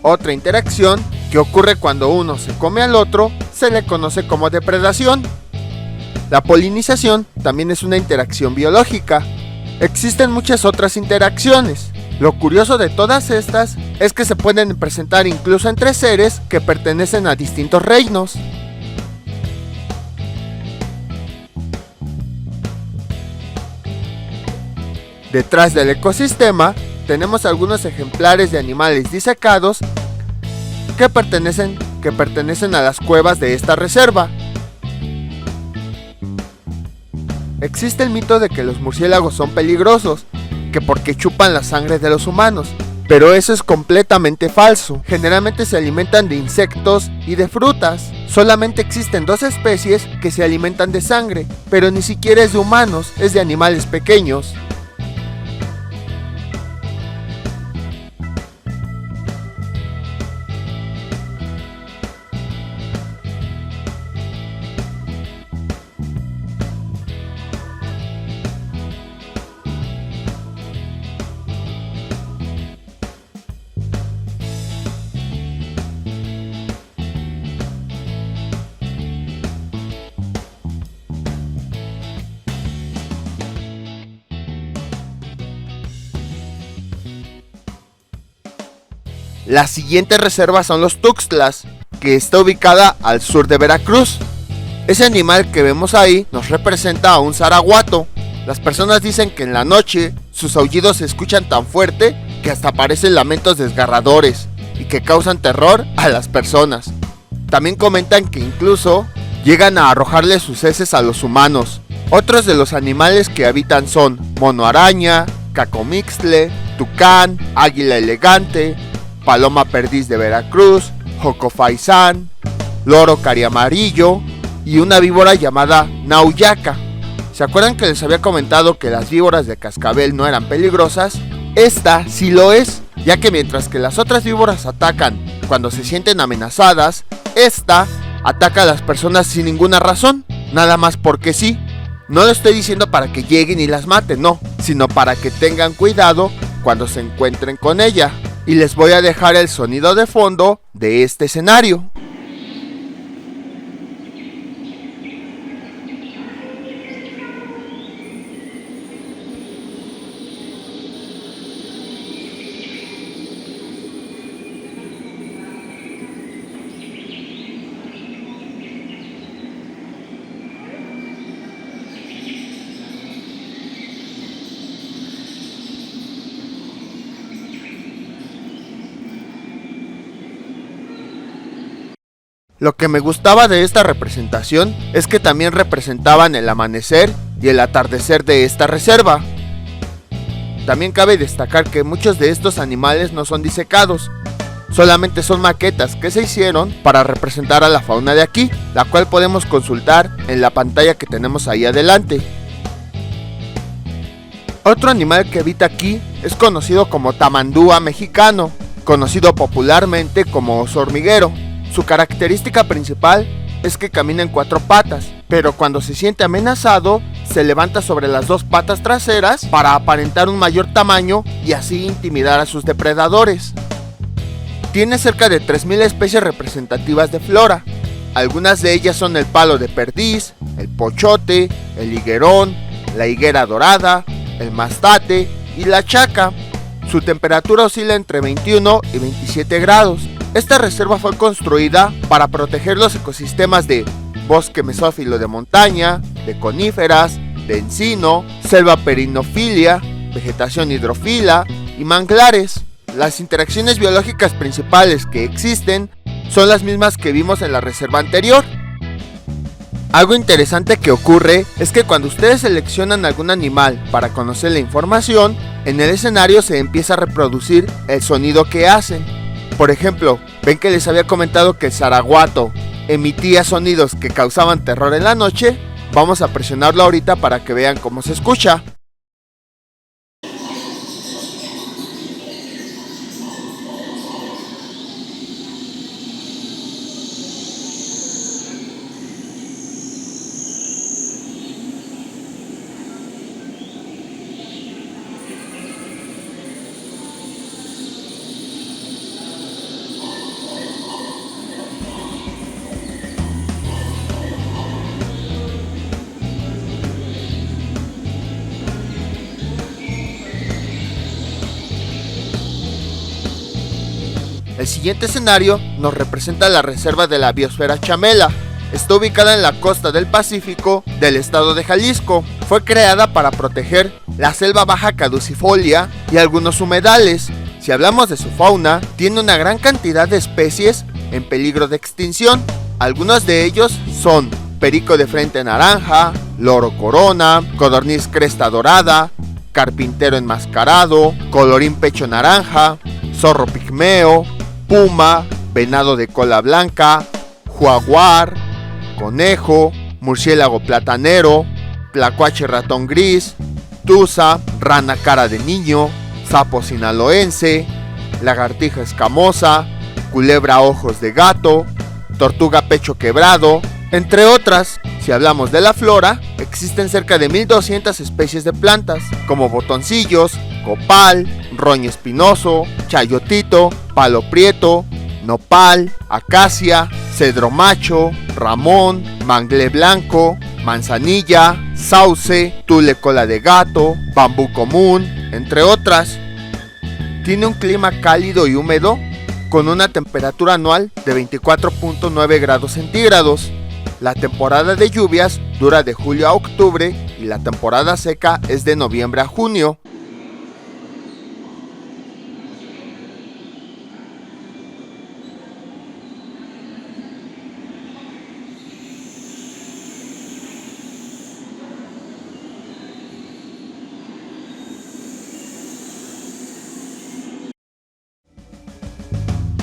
Otra interacción que ocurre cuando uno se come al otro se le conoce como depredación. La polinización también es una interacción biológica. Existen muchas otras interacciones. Lo curioso de todas estas es que se pueden presentar incluso entre seres que pertenecen a distintos reinos. Detrás del ecosistema tenemos algunos ejemplares de animales disecados que pertenecen a las cuevas de esta reserva. Existe el mito de que los murciélagos son peligrosos, que porque chupan la sangre de los humanos, pero eso es completamente falso. Generalmente se alimentan de insectos y de frutas. Solamente existen 2 especies que se alimentan de sangre, pero ni siquiera es de humanos, es de animales pequeños. Las siguientes reservas son los Tuxtlas, que está ubicada al sur de Veracruz. Ese animal que vemos ahí nos representa a un zaraguato. Las personas dicen que en la noche sus aullidos se escuchan tan fuerte que hasta parecen lamentos desgarradores y que causan terror a las personas. También comentan que incluso llegan a arrojarle sus heces a los humanos. Otros de los animales que habitan son mono araña, cacomixtle, tucán, águila elegante, paloma perdiz de Veracruz, jocofaisán, loro cariamarillo y una víbora llamada nauyaca. ¿Se acuerdan que les había comentado que las víboras de cascabel no eran peligrosas? Esta sí lo es, ya que mientras que las otras víboras atacan cuando se sienten amenazadas, esta ataca a las personas sin ninguna razón, nada más porque sí. No lo estoy diciendo para que lleguen y las maten, no, sino para que tengan cuidado cuando se encuentren con ella. Y les voy a dejar el sonido de fondo de este escenario. Lo que me gustaba de esta representación es que también representaban el amanecer y el atardecer de esta reserva. También cabe destacar que muchos de estos animales no son disecados, solamente son maquetas que se hicieron para representar a la fauna de aquí, la cual podemos consultar en la pantalla que tenemos ahí adelante. Otro animal que habita aquí es conocido como tamandúa mexicano, conocido popularmente como oso hormiguero. Su característica principal es que camina en 4 patas, pero cuando se siente amenazado, se levanta sobre las 2 patas traseras para aparentar un mayor tamaño y así intimidar a sus depredadores. Tiene cerca de 3000 especies representativas de flora. Algunas de ellas son el palo de perdiz, el pochote, el higuerón, la higuera dorada, el mastate y la chaca. Su temperatura oscila entre 21 y 27 grados. Esta reserva fue construida para proteger los ecosistemas de bosque mesófilo de montaña, de coníferas, de encino, selva perinofilia, vegetación hidrofila y manglares. Las interacciones biológicas principales que existen son las mismas que vimos en la reserva anterior. Algo interesante que ocurre es que cuando ustedes seleccionan algún animal para conocer la información, en el escenario se empieza a reproducir el sonido que hacen. Por ejemplo, ven que les había comentado que el zaraguato emitía sonidos que causaban terror en la noche. Vamos a presionarlo ahorita para que vean cómo se escucha. El siguiente escenario nos representa la reserva de la biosfera Chamela. Está ubicada en la costa del Pacífico del estado de Jalisco. Fue creada para proteger la selva baja caducifolia y algunos humedales. Si hablamos de su fauna, tiene una gran cantidad de especies en peligro de extinción. Algunos de ellos son perico de frente naranja, loro corona, codorniz cresta dorada, carpintero enmascarado, colorín pecho naranja, zorro pigmeo, puma, venado de cola blanca, jaguar, conejo, murciélago platanero, tlacuache ratón gris, tusa, rana cara de niño, sapo sinaloense, lagartija escamosa, culebra ojos de gato, tortuga pecho quebrado, entre otras. Si hablamos de la flora, existen cerca de 1200 especies de plantas, como botoncillos, copal, roño espinoso, chayotito, palo prieto, nopal, acacia, cedro macho, ramón, mangle blanco, manzanilla, sauce, tule cola de gato, bambú común, entre otras. Tiene un clima cálido y húmedo, con una temperatura anual de 24.9 grados centígrados. La temporada de lluvias dura de julio a octubre y la temporada seca es de noviembre a junio.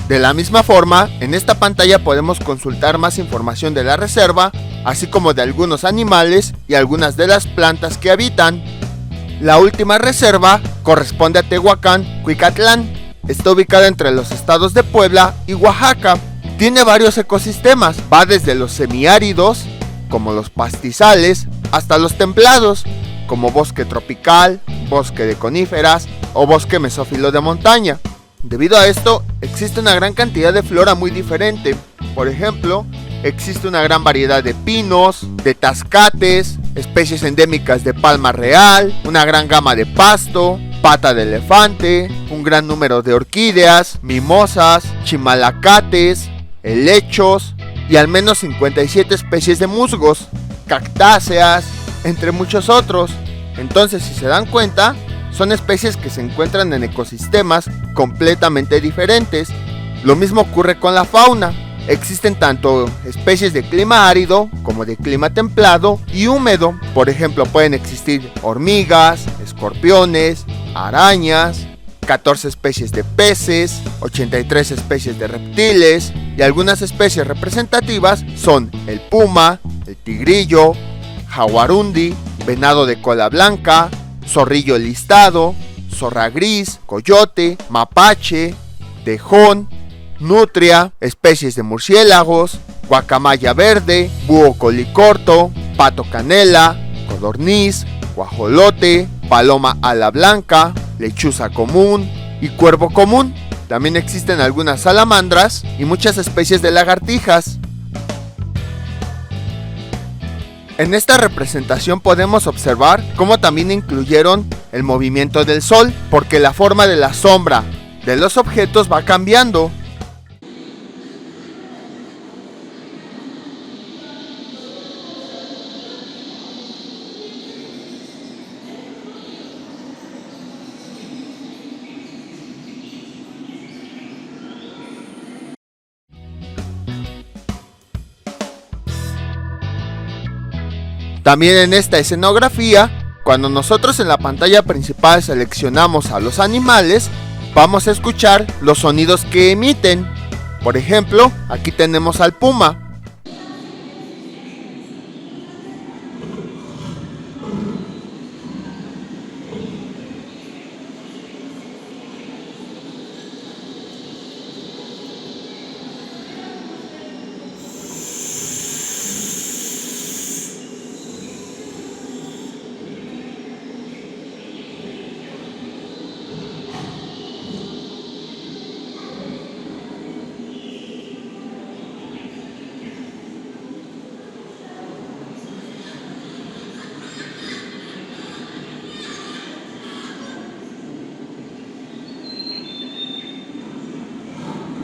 De la misma forma, en esta pantalla podemos consultar más información de la reserva, así como de algunos animales y algunas de las plantas que habitan. La última reserva corresponde a Tehuacán, Cuicatlán. Está ubicada entre los estados de Puebla y Oaxaca. Tiene varios ecosistemas, va desde los semiáridos, como los pastizales, hasta los templados, como bosque tropical, bosque de coníferas o bosque mesófilo de montaña. Debido a esto, existe una gran cantidad de flora muy diferente. Por ejemplo, existe una gran variedad de pinos, de tascates, especies endémicas de palma real, una gran gama de pasto, pata de elefante, un gran número de orquídeas, mimosas, chimalacates, helechos y al menos 57 especies de musgos, cactáceas, entre muchos otros. Entonces, si se dan cuenta, son especies que se encuentran en ecosistemas completamente diferentes. Lo mismo ocurre con la fauna. Existen tanto especies de clima árido como de clima templado y húmedo. Por ejemplo, pueden existir hormigas, escorpiones, arañas, 14 especies de peces, 83 especies de reptiles y algunas especies representativas son el puma, el tigrillo, jaguarundi, venado de cola blanca, zorrillo listado, zorra gris, coyote, mapache, tejón, nutria, especies de murciélagos, guacamaya verde, búho colicorto, pato canela, codorniz, guajolote, paloma ala blanca, lechuza común y cuervo común. También existen algunas salamandras y muchas especies de lagartijas. En esta representación podemos observar cómo también incluyeron el movimiento del sol, porque la forma de la sombra de los objetos va cambiando. También en esta escenografía, cuando nosotros en la pantalla principal seleccionamos a los animales, vamos a escuchar los sonidos que emiten. Por ejemplo, aquí tenemos al puma.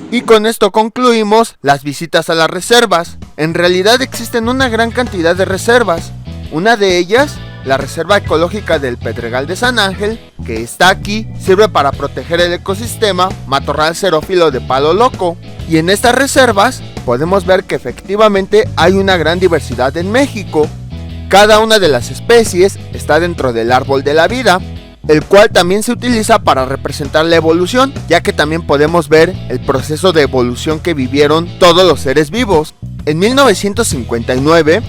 Y con esto concluimos las visitas a las reservas. En realidad existen una gran cantidad de reservas. Una de ellas, la Reserva Ecológica del Pedregal de San Ángel, que está aquí, sirve para proteger el ecosistema matorral xerófilo de palo loco. Y en estas reservas podemos ver que efectivamente hay una gran diversidad en México. Cada una de las especies está dentro del árbol de la vida, el cual también se utiliza para representar la evolución, ya que también podemos ver el proceso de evolución que vivieron todos los seres vivos. En 1959,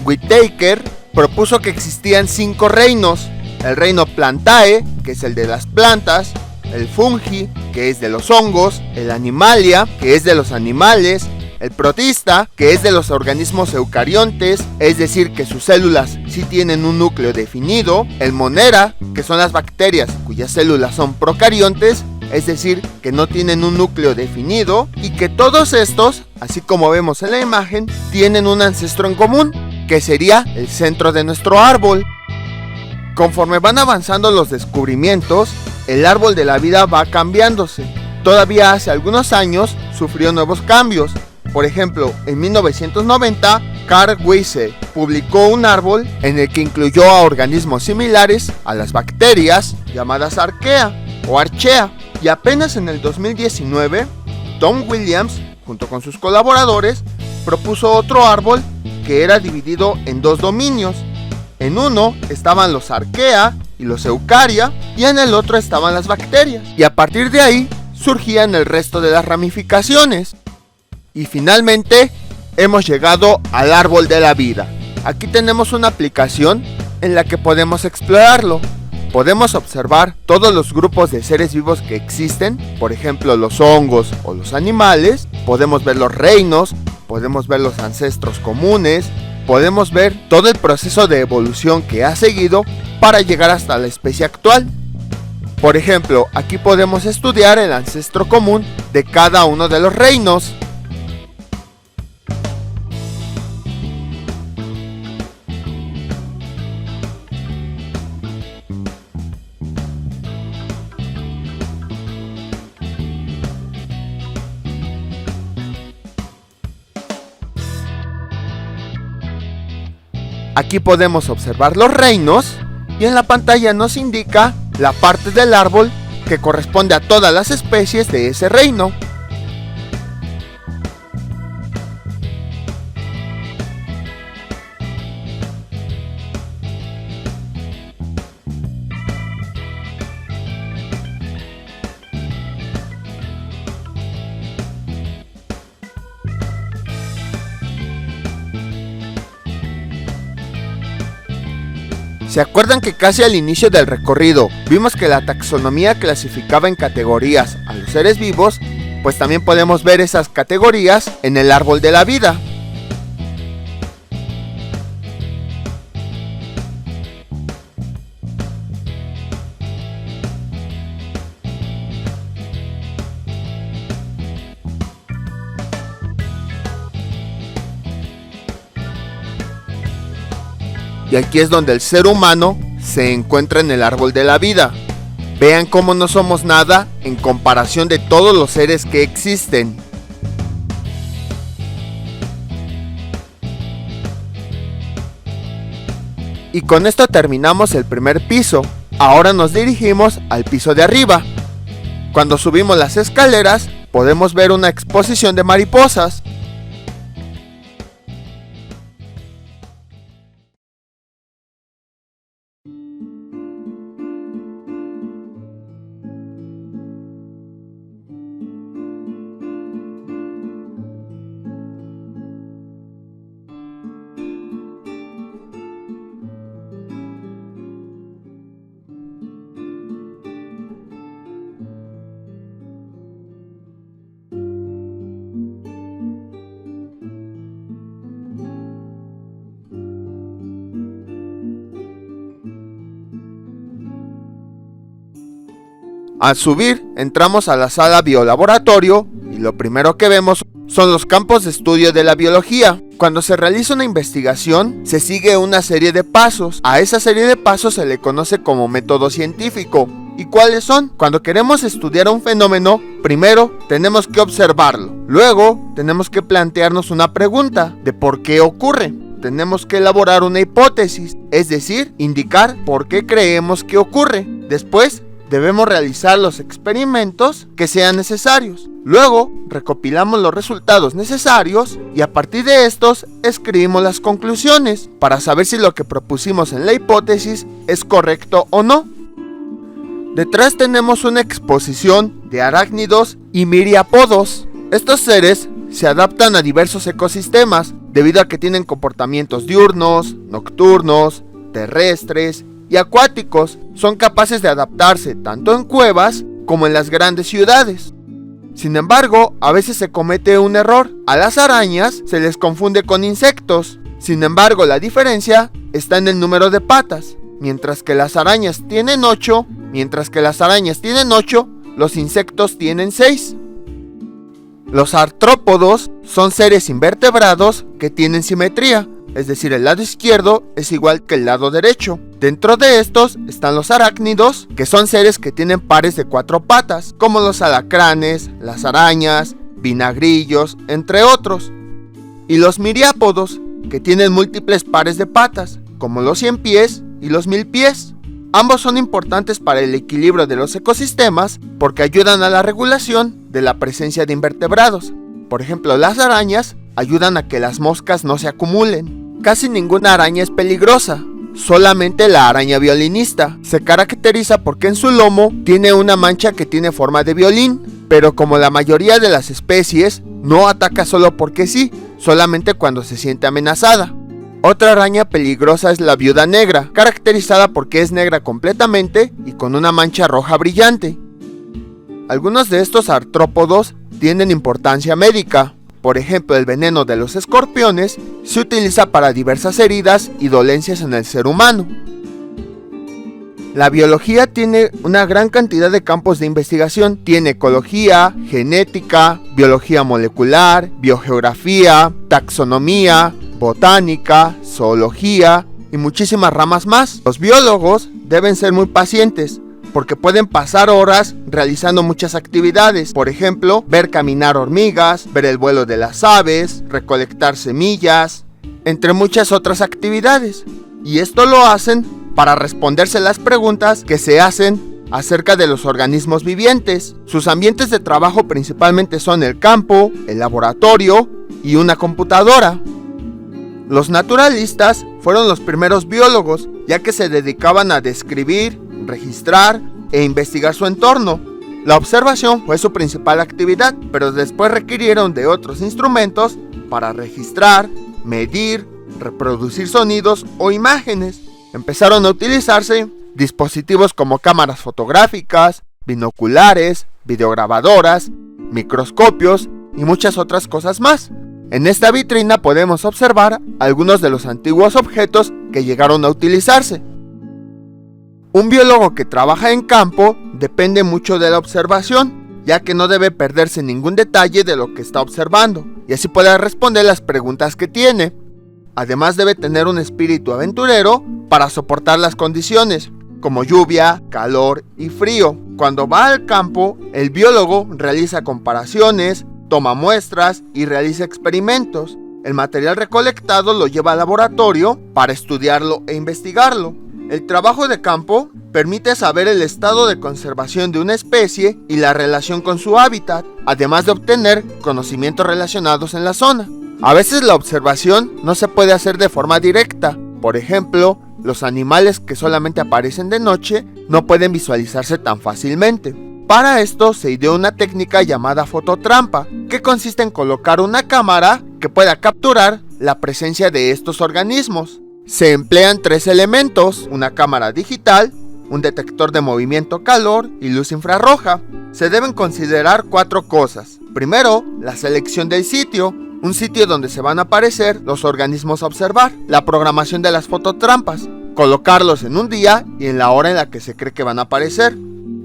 Whittaker propuso que existían 5 reinos: el reino Plantae, que es el de las plantas, el Fungi, que es de los hongos, el Animalia, que es de los animales, el Protista, que es de los organismos eucariontes, es decir, que sus células sí tienen un núcleo definido, el Monera, que son las bacterias cuyas células son procariontes, es decir, que no tienen un núcleo definido, y que todos estos, así como vemos en la imagen, tienen un ancestro en común, que sería el centro de nuestro árbol. Conforme van avanzando los descubrimientos, el árbol de la vida va cambiándose. Todavía hace algunos años sufrió nuevos cambios. Por ejemplo, en 1990, Carl Weise publicó un árbol en el que incluyó a organismos similares a las bacterias llamadas Archaea o Archaea. Y apenas en el 2019, Tom Williams, junto con sus colaboradores, propuso otro árbol que era dividido en 2 dominios. En uno estaban los Archaea y los Eukarya, y en el otro estaban las bacterias. Y a partir de ahí surgían el resto de las ramificaciones. Y finalmente hemos llegado al árbol de la vida. Aquí tenemos una aplicación en la que podemos explorarlo. Podemos observar todos los grupos de seres vivos que existen, por ejemplo los hongos o los animales. Podemos ver los reinos, podemos ver los ancestros comunes, podemos ver todo el proceso de evolución que ha seguido para llegar hasta la especie actual. Por ejemplo, aquí podemos estudiar el ancestro común de cada uno de los reinos. Aquí podemos observar los reinos y en la pantalla nos indica la parte del árbol que corresponde a todas las especies de ese reino. ¿Se acuerdan que casi al inicio del recorrido vimos que la taxonomía clasificaba en categorías a los seres vivos? Pues también podemos ver esas categorías en el árbol de la vida. Y aquí es donde el ser humano se encuentra en el árbol de la vida. Vean cómo no somos nada en comparación de todos los seres que existen. Y con esto terminamos el primer piso. Ahora nos dirigimos al piso de arriba. Cuando subimos las escaleras, podemos ver una exposición de mariposas. Al subir, entramos a la sala biolaboratorio y lo primero que vemos son los campos de estudio de la biología. Cuando se realiza una investigación, se sigue una serie de pasos. A esa serie de pasos se le conoce como método científico. ¿Y cuáles son? Cuando queremos estudiar un fenómeno, primero tenemos que observarlo. Luego, tenemos que plantearnos una pregunta de por qué ocurre. Tenemos que elaborar una hipótesis, es decir, indicar por qué creemos que ocurre. Después, debemos realizar los experimentos que sean necesarios. Luego, recopilamos los resultados necesarios y a partir de estos, escribimos las conclusiones para saber si lo que propusimos en la hipótesis es correcto o no. Detrás tenemos una exposición de arácnidos y miriápodos. Estos seres se adaptan a diversos ecosistemas debido a que tienen comportamientos diurnos, nocturnos, terrestres y acuáticos. Son capaces de adaptarse tanto en cuevas como en las grandes ciudades. Sin embargo, a veces se comete un error. A las arañas se les confunde con insectos. Sin embargo, la diferencia está en el número de patas. Mientras que las arañas tienen 8, los insectos tienen 6. Los artrópodos son seres invertebrados que tienen simetría, es decir, el lado izquierdo es igual que el lado derecho. Dentro de estos están los arácnidos, que son seres que tienen pares de 4 patas, como los alacranes, las arañas, vinagrillos, entre otros. Y los miriápodos, que tienen múltiples pares de patas, como los 100 pies y los 1000 pies. Ambos son importantes para el equilibrio de los ecosistemas porque ayudan a la regulación de la presencia de invertebrados. Por ejemplo, las arañas ayudan a que las moscas no se acumulen. Casi ninguna araña es peligrosa, solamente la araña violinista. Se caracteriza porque en su lomo tiene una mancha que tiene forma de violín, pero como la mayoría de las especies, no ataca solo porque sí, solamente cuando se siente amenazada. Otra araña peligrosa es la viuda negra, caracterizada porque es negra completamente y con una mancha roja brillante. Algunos de estos artrópodos tienen importancia médica. Por ejemplo, el veneno de los escorpiones se utiliza para diversas heridas y dolencias en el ser humano. La biología tiene una gran cantidad de campos de investigación. Tiene ecología, genética, biología molecular, biogeografía, taxonomía, botánica, zoología y muchísimas ramas más. Los biólogos deben ser muy pacientes porque pueden pasar horas realizando muchas actividades. Por ejemplo, ver caminar hormigas, ver el vuelo de las aves, recolectar semillas, entre muchas otras actividades. Y esto lo hacen para responderse las preguntas que se hacen acerca de los organismos vivientes. Sus ambientes de trabajo principalmente son el campo, el laboratorio y una computadora. Los naturalistas fueron los primeros biólogos, ya que se dedicaban a describir, registrar e investigar su entorno. La observación fue su principal actividad, pero después requirieron de otros instrumentos para registrar, medir, reproducir sonidos o imágenes. empezaron a utilizarse dispositivos como cámaras fotográficas, binoculares, videograbadoras, microscopios y muchas otras cosas más. En esta vitrina podemos observar algunos de los antiguos objetos que llegaron a utilizarse. Un biólogo que trabaja en campo depende mucho de la observación, ya que no debe perderse ningún detalle de lo que está observando, y así puede responder las preguntas que tiene. Además debe tener un espíritu aventurero para soportar las condiciones, como lluvia, calor y frío. Cuando va al campo, el biólogo realiza comparaciones, toma muestras y realiza experimentos. El material recolectado lo lleva al laboratorio para estudiarlo e investigarlo. El trabajo de campo permite saber el estado de conservación de una especie y la relación con su hábitat, además de obtener conocimientos relacionados en la zona. A veces la observación no se puede hacer de forma directa. Por ejemplo, los animales que solamente aparecen de noche no pueden visualizarse tan fácilmente. Para esto se ideó una técnica llamada fototrampa, que consiste en colocar una cámara que pueda capturar la presencia de estos organismos. Se emplean 3 elementos: una cámara digital, un detector de movimiento, calor y luz infrarroja. Se deben considerar 4 cosas. Primero, la selección del sitio, un sitio donde se van a aparecer los organismos a observar. La programación de las fototrampas, colocarlos en un día y en la hora en la que se cree que van a aparecer.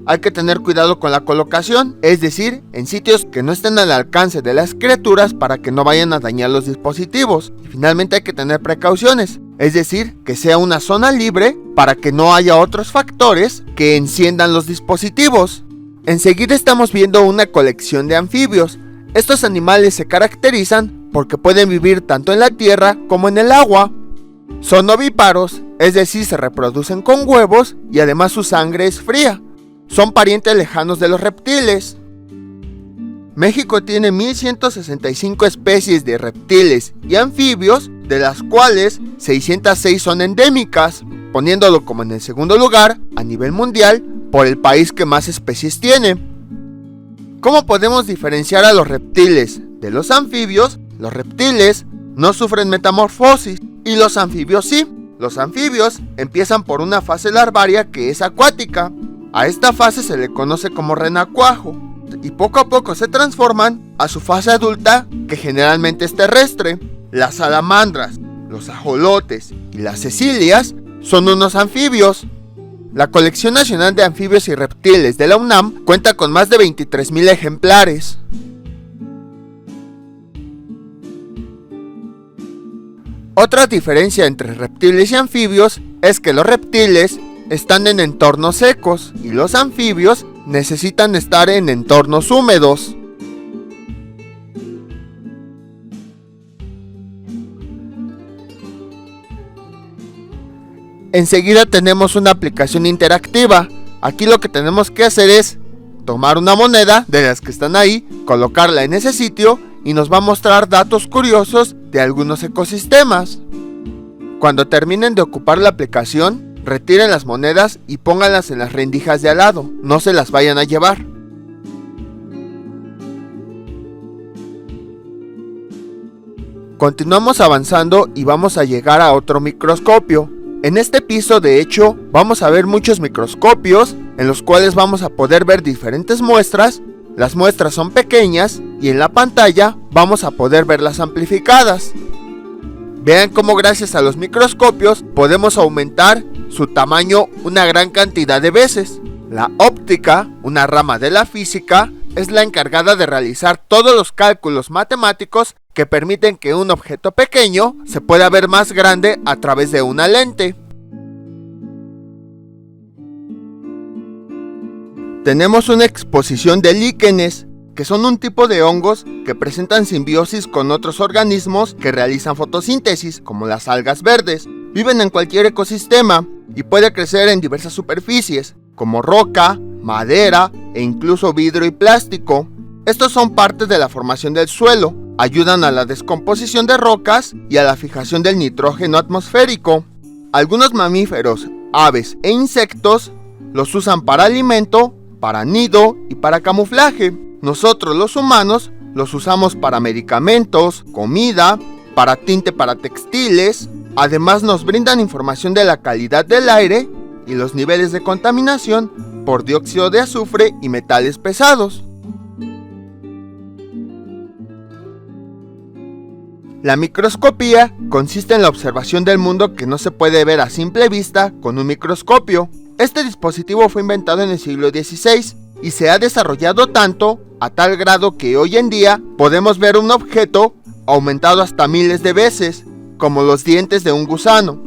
Hay que tener cuidado con la colocación, es decir, en sitios que no estén al alcance de las criaturas para que no vayan a dañar los dispositivos. Y finalmente hay que tener precauciones, es decir, que sea una zona libre para que no haya otros factores que enciendan los dispositivos. Enseguida estamos viendo una colección de anfibios. Estos animales se caracterizan porque pueden vivir tanto en la tierra como en el agua. Son ovíparos, es decir, se reproducen con huevos y además su sangre es fría. Son parientes lejanos de los reptiles. México tiene 1165 especies de reptiles y anfibios, de las cuales 606 son endémicas, poniéndolo como en el segundo lugar a nivel mundial por el país que más especies tiene. ¿Cómo podemos diferenciar a los reptiles de los anfibios? Los reptiles no sufren metamorfosis y los anfibios sí. Los anfibios empiezan por una fase larvaria que es acuática. A esta fase se le conoce como renacuajo y poco a poco se transforman a su fase adulta, que generalmente es terrestre. Las salamandras, los ajolotes y las cecilias son unos anfibios. La Colección Nacional de Anfibios y Reptiles de la UNAM cuenta con más de 23,000 ejemplares. Otra diferencia entre reptiles y anfibios es que los reptiles están en entornos secos y los anfibios necesitan estar en entornos húmedos. Enseguida tenemos una aplicación interactiva. Aquí lo que tenemos que hacer es tomar una moneda de las que están ahí, colocarla en ese sitio y nos va a mostrar datos curiosos de algunos ecosistemas. Cuando terminen de ocupar la aplicación, retiren las monedas y pónganlas en las rendijas de al lado, no se las vayan a llevar. Continuamos avanzando y vamos a llegar a otro microscopio. En este piso, de hecho, vamos a ver muchos microscopios en los cuales vamos a poder ver diferentes muestras. Las muestras son pequeñas y en la pantalla vamos a poder verlas amplificadas. Vean cómo gracias a los microscopios podemos aumentar su tamaño una gran cantidad de veces. La óptica, una rama de la física, es la encargada de realizar todos los cálculos matemáticos que permiten que un objeto pequeño se pueda ver más grande a través de una lente. Tenemos una exposición de líquenes, que son un tipo de hongos que presentan simbiosis con otros organismos que realizan fotosíntesis, como las algas verdes. Viven en cualquier ecosistema y puede crecer en diversas superficies, como roca, madera e incluso vidrio y plástico. Estos son partes de la formación del suelo, ayudan a la descomposición de rocas y a la fijación del nitrógeno atmosférico. Algunos mamíferos, aves e insectos los usan para alimento, para nido y para camuflaje. Nosotros los humanos los usamos para medicamentos, comida, para tinte para textiles, Además nos brindan información de la calidad del aire y los niveles de contaminación por dióxido de azufre y metales pesados. La microscopía consiste en la observación del mundo que no se puede ver a simple vista con un microscopio. Este dispositivo fue inventado en el siglo XVI y se ha desarrollado tanto a tal grado que hoy en día podemos ver un objeto aumentado hasta miles de veces, como los dientes de un gusano.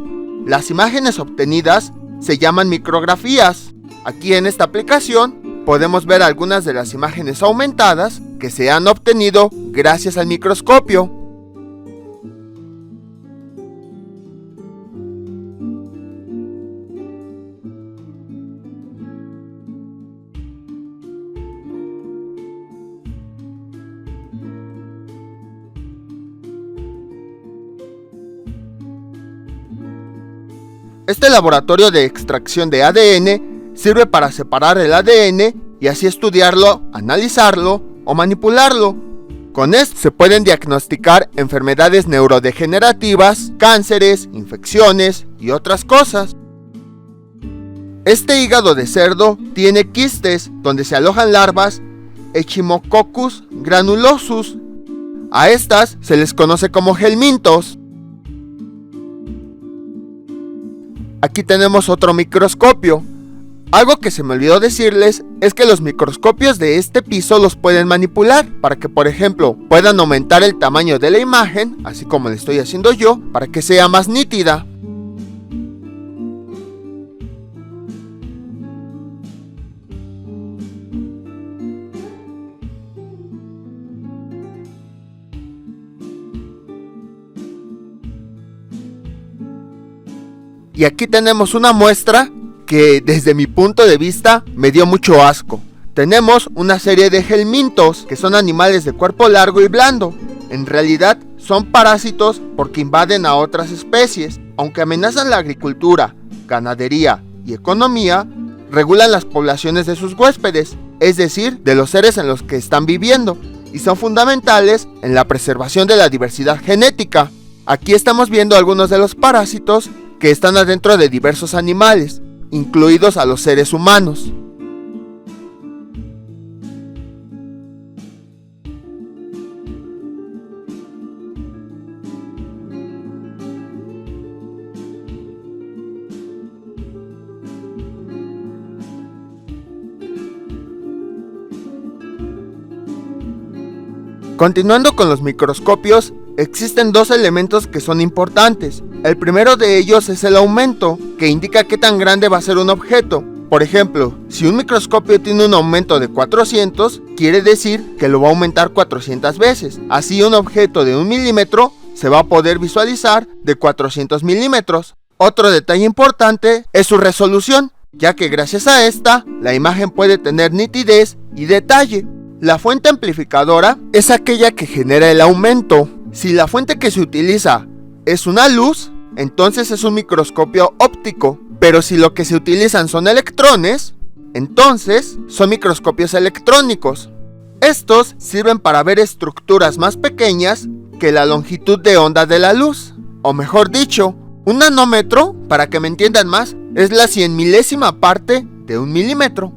Las imágenes obtenidas se llaman micrografías. Aquí en esta aplicación podemos ver algunas de las imágenes aumentadas que se han obtenido gracias al microscopio. Este laboratorio de extracción de ADN sirve para separar el ADN y así estudiarlo, analizarlo o manipularlo. Con esto se pueden diagnosticar enfermedades neurodegenerativas, cánceres, infecciones y otras cosas. Este hígado de cerdo tiene quistes donde se alojan larvas Echinococcus granulosus. A estas se les conoce como helmintos. Aquí tenemos otro microscopio. Algo que se me olvidó decirles es que los microscopios de este piso los pueden manipular para que, por ejemplo, puedan aumentar el tamaño de la imagen, así como lo estoy haciendo yo, para que sea más nítida. Y aquí tenemos una muestra que desde mi punto de vista me dio mucho asco. Tenemos una serie de helmintos que son animales de cuerpo largo y blando. En realidad son parásitos porque invaden a otras especies. Aunque amenazan la agricultura, ganadería y economía, regulan las poblaciones de sus huéspedes, es decir, de los seres en los que están viviendo, y son fundamentales en la preservación de la diversidad genética. Aquí estamos viendo algunos de los parásitos que están adentro de diversos animales, incluidos a los seres humanos. Continuando con los microscopios, existen dos elementos que son importantes. El primero de ellos es el aumento, que indica qué tan grande va a ser un objeto. Por ejemplo, si un microscopio tiene un aumento de 400, quiere decir que lo va a aumentar 400 veces. Así un objeto de 1 milímetro se va a poder visualizar de 400 milímetros. Otro detalle importante es su resolución, ya que gracias a esta, la imagen puede tener nitidez y detalle. La fuente amplificadora es aquella que genera el aumento. Si la fuente que se utiliza es una luz, entonces es un microscopio óptico. Pero si lo que se utilizan son electrones, entonces son microscopios electrónicos. Estos sirven para ver estructuras más pequeñas que la longitud de onda de la luz. O mejor dicho, un nanómetro, para que me entiendan más, es la 100 milésima parte de un milímetro.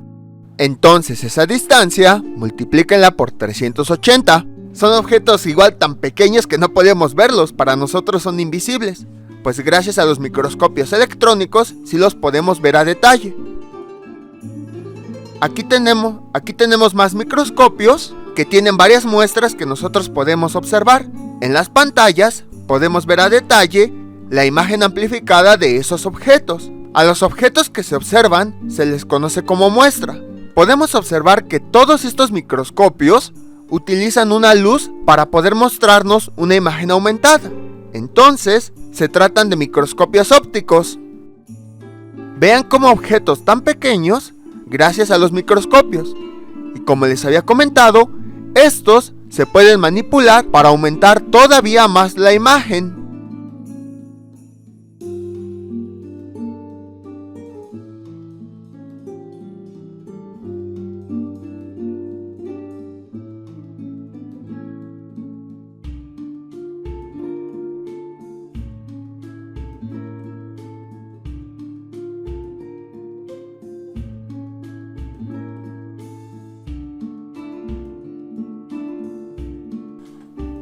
Entonces esa distancia, multiplíquenla por 380. Son objetos igual tan pequeños que no podemos verlos, para nosotros son invisibles. Pues gracias a los microscopios electrónicos sí los podemos ver a detalle. Aquí tenemos más microscopios que tienen varias muestras que nosotros podemos observar. En las pantallas podemos ver a detalle la imagen amplificada de esos objetos. A los objetos que se observan se les conoce como muestra. Podemos observar que todos estos microscopios utilizan una luz para poder mostrarnos una imagen aumentada. Entonces, se tratan de microscopios ópticos. Vean cómo objetos tan pequeños, gracias a los microscopios. Y como les había comentado, estos se pueden manipular para aumentar todavía más la imagen.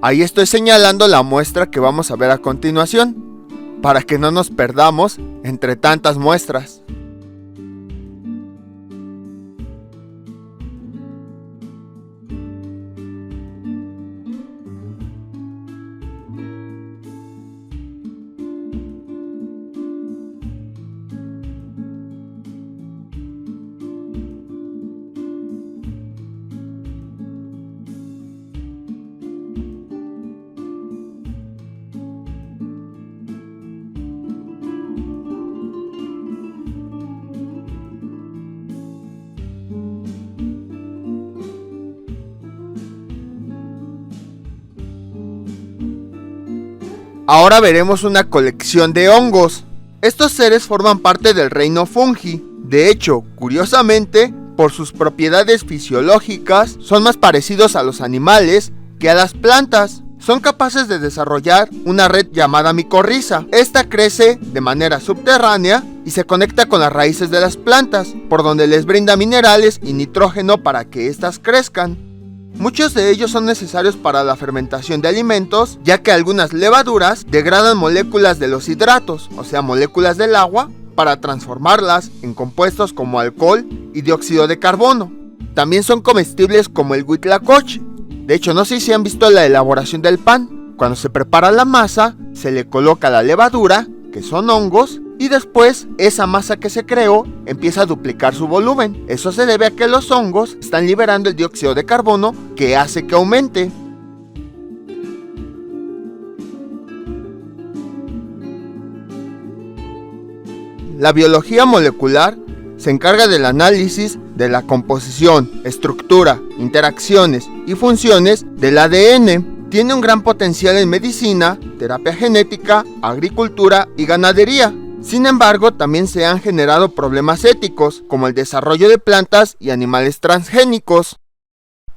Ahí estoy señalando la muestra que vamos a ver a continuación, para que no nos perdamos entre tantas muestras. Ahora veremos una colección de hongos. Estos seres forman parte del reino fungi. De hecho, curiosamente, por sus propiedades fisiológicas, son más parecidos a los animales que a las plantas. Son capaces de desarrollar una red llamada micorriza. Esta crece de manera subterránea y se conecta con las raíces de las plantas, por donde les brinda minerales y nitrógeno para que éstas crezcan. Muchos de ellos son necesarios para la fermentación de alimentos, ya que algunas levaduras degradan moléculas de los hidratos, o sea, moléculas del agua, para transformarlas en compuestos como alcohol y dióxido de carbono. También son comestibles como el huitlacoche. De hecho, no sé si han visto la elaboración del pan. Cuando se prepara la masa, se le coloca la levadura, que son hongos, y después esa masa que se creó empieza a duplicar su volumen. Eso se debe a que los hongos están liberando el dióxido de carbono que hace que aumente. La biología molecular se encarga del análisis de la composición, estructura, interacciones y funciones del ADN. Tiene un gran potencial en medicina, terapia genética, agricultura y ganadería. Sin embargo, también se han generado problemas éticos, como el desarrollo de plantas y animales transgénicos.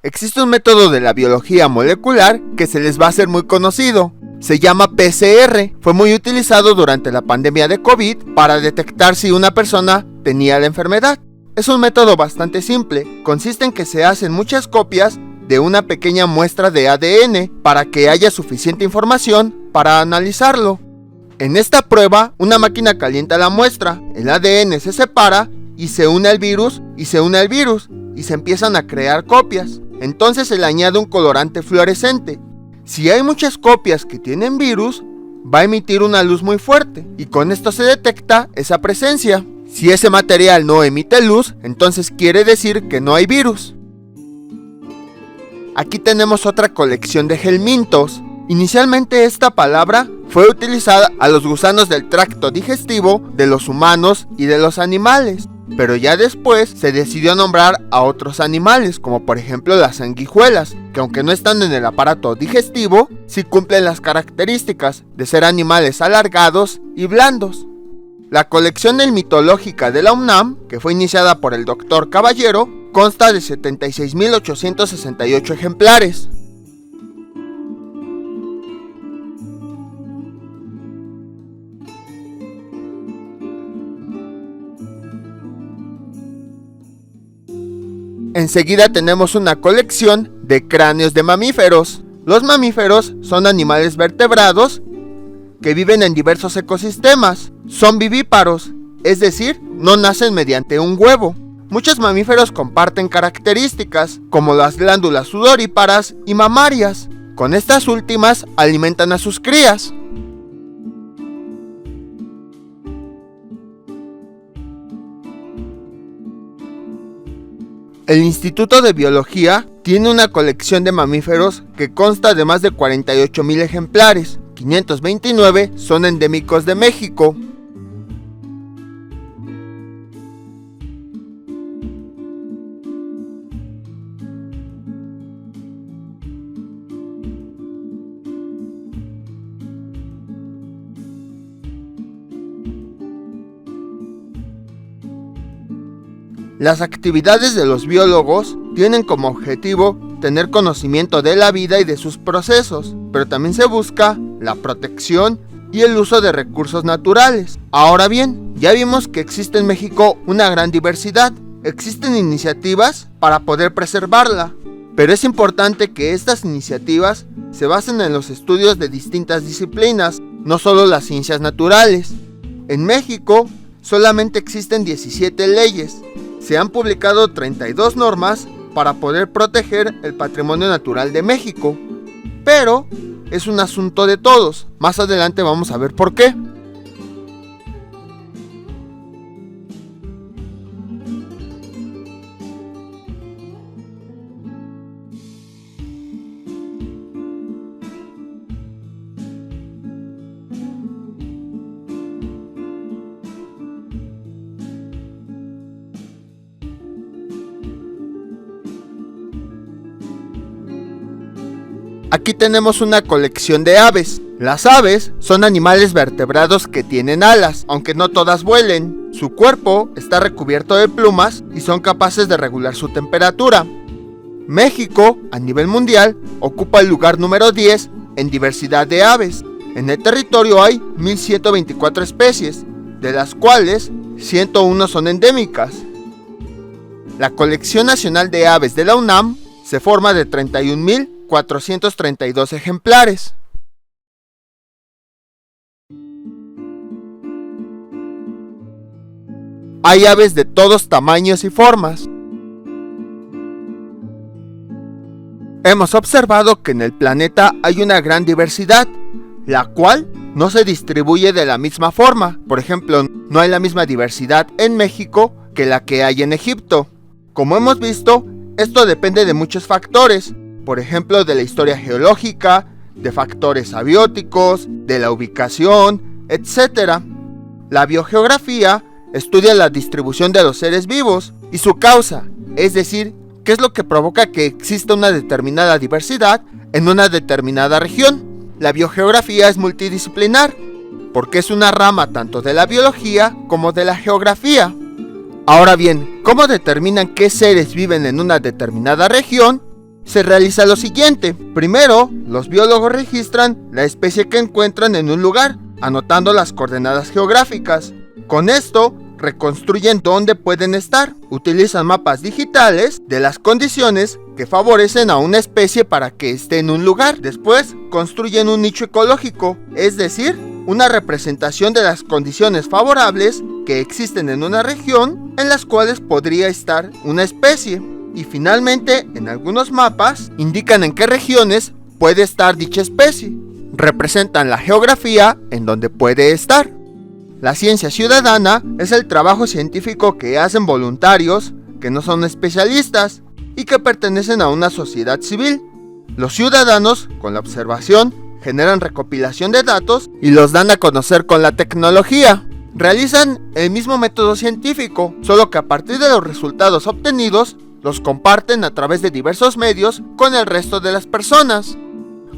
Existe un método de la biología molecular que se les va a hacer muy conocido. Se llama PCR. Fue muy utilizado durante la pandemia de COVID para detectar si una persona tenía la enfermedad. Es un método bastante simple. Consiste en que se hacen muchas copias de una pequeña muestra de ADN para que haya suficiente información para analizarlo. En esta prueba, una máquina calienta la muestra, el ADN se separa y se une al virus y se empiezan a crear copias. Entonces se le añade un colorante fluorescente. Si hay muchas copias que tienen virus, va a emitir una luz muy fuerte y con esto se detecta esa presencia. Si ese material no emite luz, entonces quiere decir que no hay virus. Aquí tenemos otra colección de helmintos. Inicialmente esta palabra fue utilizada a los gusanos del tracto digestivo de los humanos y de los animales, pero ya después se decidió nombrar a otros animales, como por ejemplo las sanguijuelas, que aunque no están en el aparato digestivo, sí cumplen las características de ser animales alargados y blandos. La colección helmitológica de la UNAM, que fue iniciada por el Dr. Caballero, consta de 76.868 ejemplares. Enseguida tenemos una colección de cráneos de mamíferos. Los mamíferos son animales vertebrados que viven en diversos ecosistemas. Son vivíparos, es decir, no nacen mediante un huevo. Muchos mamíferos comparten características como las glándulas sudoríparas y mamarias. Con estas últimas alimentan a sus crías. El Instituto de Biología tiene una colección de mamíferos que consta de más de 48.000 ejemplares. 529 son endémicos de México. Las actividades de los biólogos tienen como objetivo tener conocimiento de la vida y de sus procesos, pero también se busca la protección y el uso de recursos naturales. Ahora bien, ya vimos que existe en México una gran diversidad. Existen iniciativas para poder preservarla. Pero es importante que estas iniciativas se basen en los estudios de distintas disciplinas, no solo las ciencias naturales. En México solamente existen 17 leyes. Se han publicado 32 normas para poder proteger el patrimonio natural de México. Pero es un asunto de todos. Más adelante vamos a ver por qué. Aquí tenemos una colección de aves. Las aves son animales vertebrados que tienen alas, aunque no todas vuelen. Su cuerpo está recubierto de plumas y son capaces de regular su temperatura. México, a nivel mundial, ocupa el lugar número 10 en diversidad de aves. En el territorio hay 1124 especies, de las cuales 101 son endémicas. La colección nacional de aves de la UNAM se forma de 31.432 ejemplares. Hay aves de todos tamaños y formas. Hemos observado que en el planeta hay una gran diversidad, la cual no se distribuye de la misma forma. Por ejemplo, no hay la misma diversidad en México que la que hay en Egipto. Como hemos visto, esto depende de muchos factores, por ejemplo de la historia geológica, de factores abióticos, de la ubicación, etc. La biogeografía estudia la distribución de los seres vivos y su causa, es decir, qué es lo que provoca que exista una determinada diversidad en una determinada región. La biogeografía es multidisciplinar, porque es una rama tanto de la biología como de la geografía. Ahora bien, ¿cómo determinan qué seres viven en una determinada región? Se realiza lo siguiente. Primero, los biólogos registran la especie que encuentran en un lugar, anotando las coordenadas geográficas. Con esto, reconstruyen dónde pueden estar. Utilizan mapas digitales de las condiciones que favorecen a una especie para que esté en un lugar. Después, construyen un nicho ecológico, es decir, una representación de las condiciones favorables que existen en una región en las cuales podría estar una especie. Y finalmente, en algunos mapas, indican en qué regiones puede estar dicha especie. Representan la geografía en donde puede estar. La ciencia ciudadana es el trabajo científico que hacen voluntarios que no son especialistas y que pertenecen a una sociedad civil. Los ciudadanos, con la observación, generan recopilación de datos y los dan a conocer con la tecnología. Realizan el mismo método científico, solo que a partir de los resultados obtenidos, los comparten a través de diversos medios con el resto de las personas.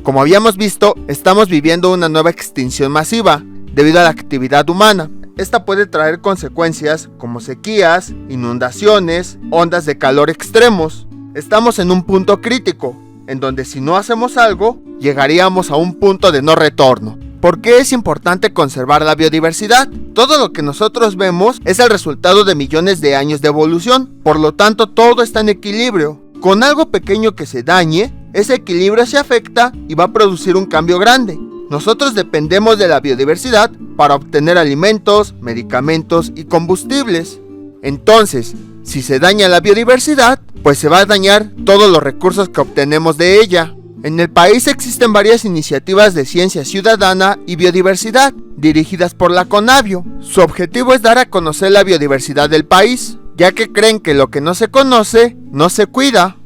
Como habíamos visto, estamos viviendo una nueva extinción masiva debido a la actividad humana. Esta puede traer consecuencias como sequías, inundaciones, ondas de calor extremos. Estamos en un punto crítico, en donde si no hacemos algo, llegaríamos a un punto de no retorno. ¿Por qué es importante conservar la biodiversidad? Todo lo que nosotros vemos es el resultado de millones de años de evolución, por lo tanto todo está en equilibrio. Con algo pequeño que se dañe, ese equilibrio se afecta y va a producir un cambio grande. Nosotros dependemos de la biodiversidad para obtener alimentos, medicamentos y combustibles. Entonces, si se daña la biodiversidad, pues se va a dañar todos los recursos que obtenemos de ella. En el país existen varias iniciativas de ciencia ciudadana y biodiversidad, dirigidas por la CONABIO. Su objetivo es dar a conocer la biodiversidad del país, ya que creen que lo que no se conoce, no se cuida.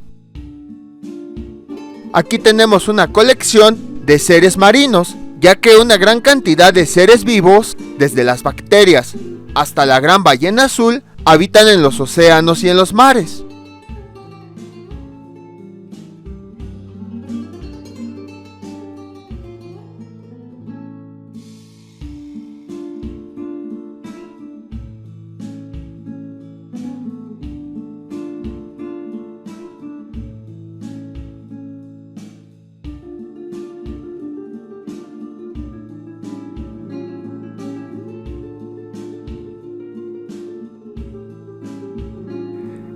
Aquí tenemos una colección de seres marinos, ya que una gran cantidad de seres vivos, desde las bacterias hasta la gran ballena azul, habitan en los océanos y en los mares.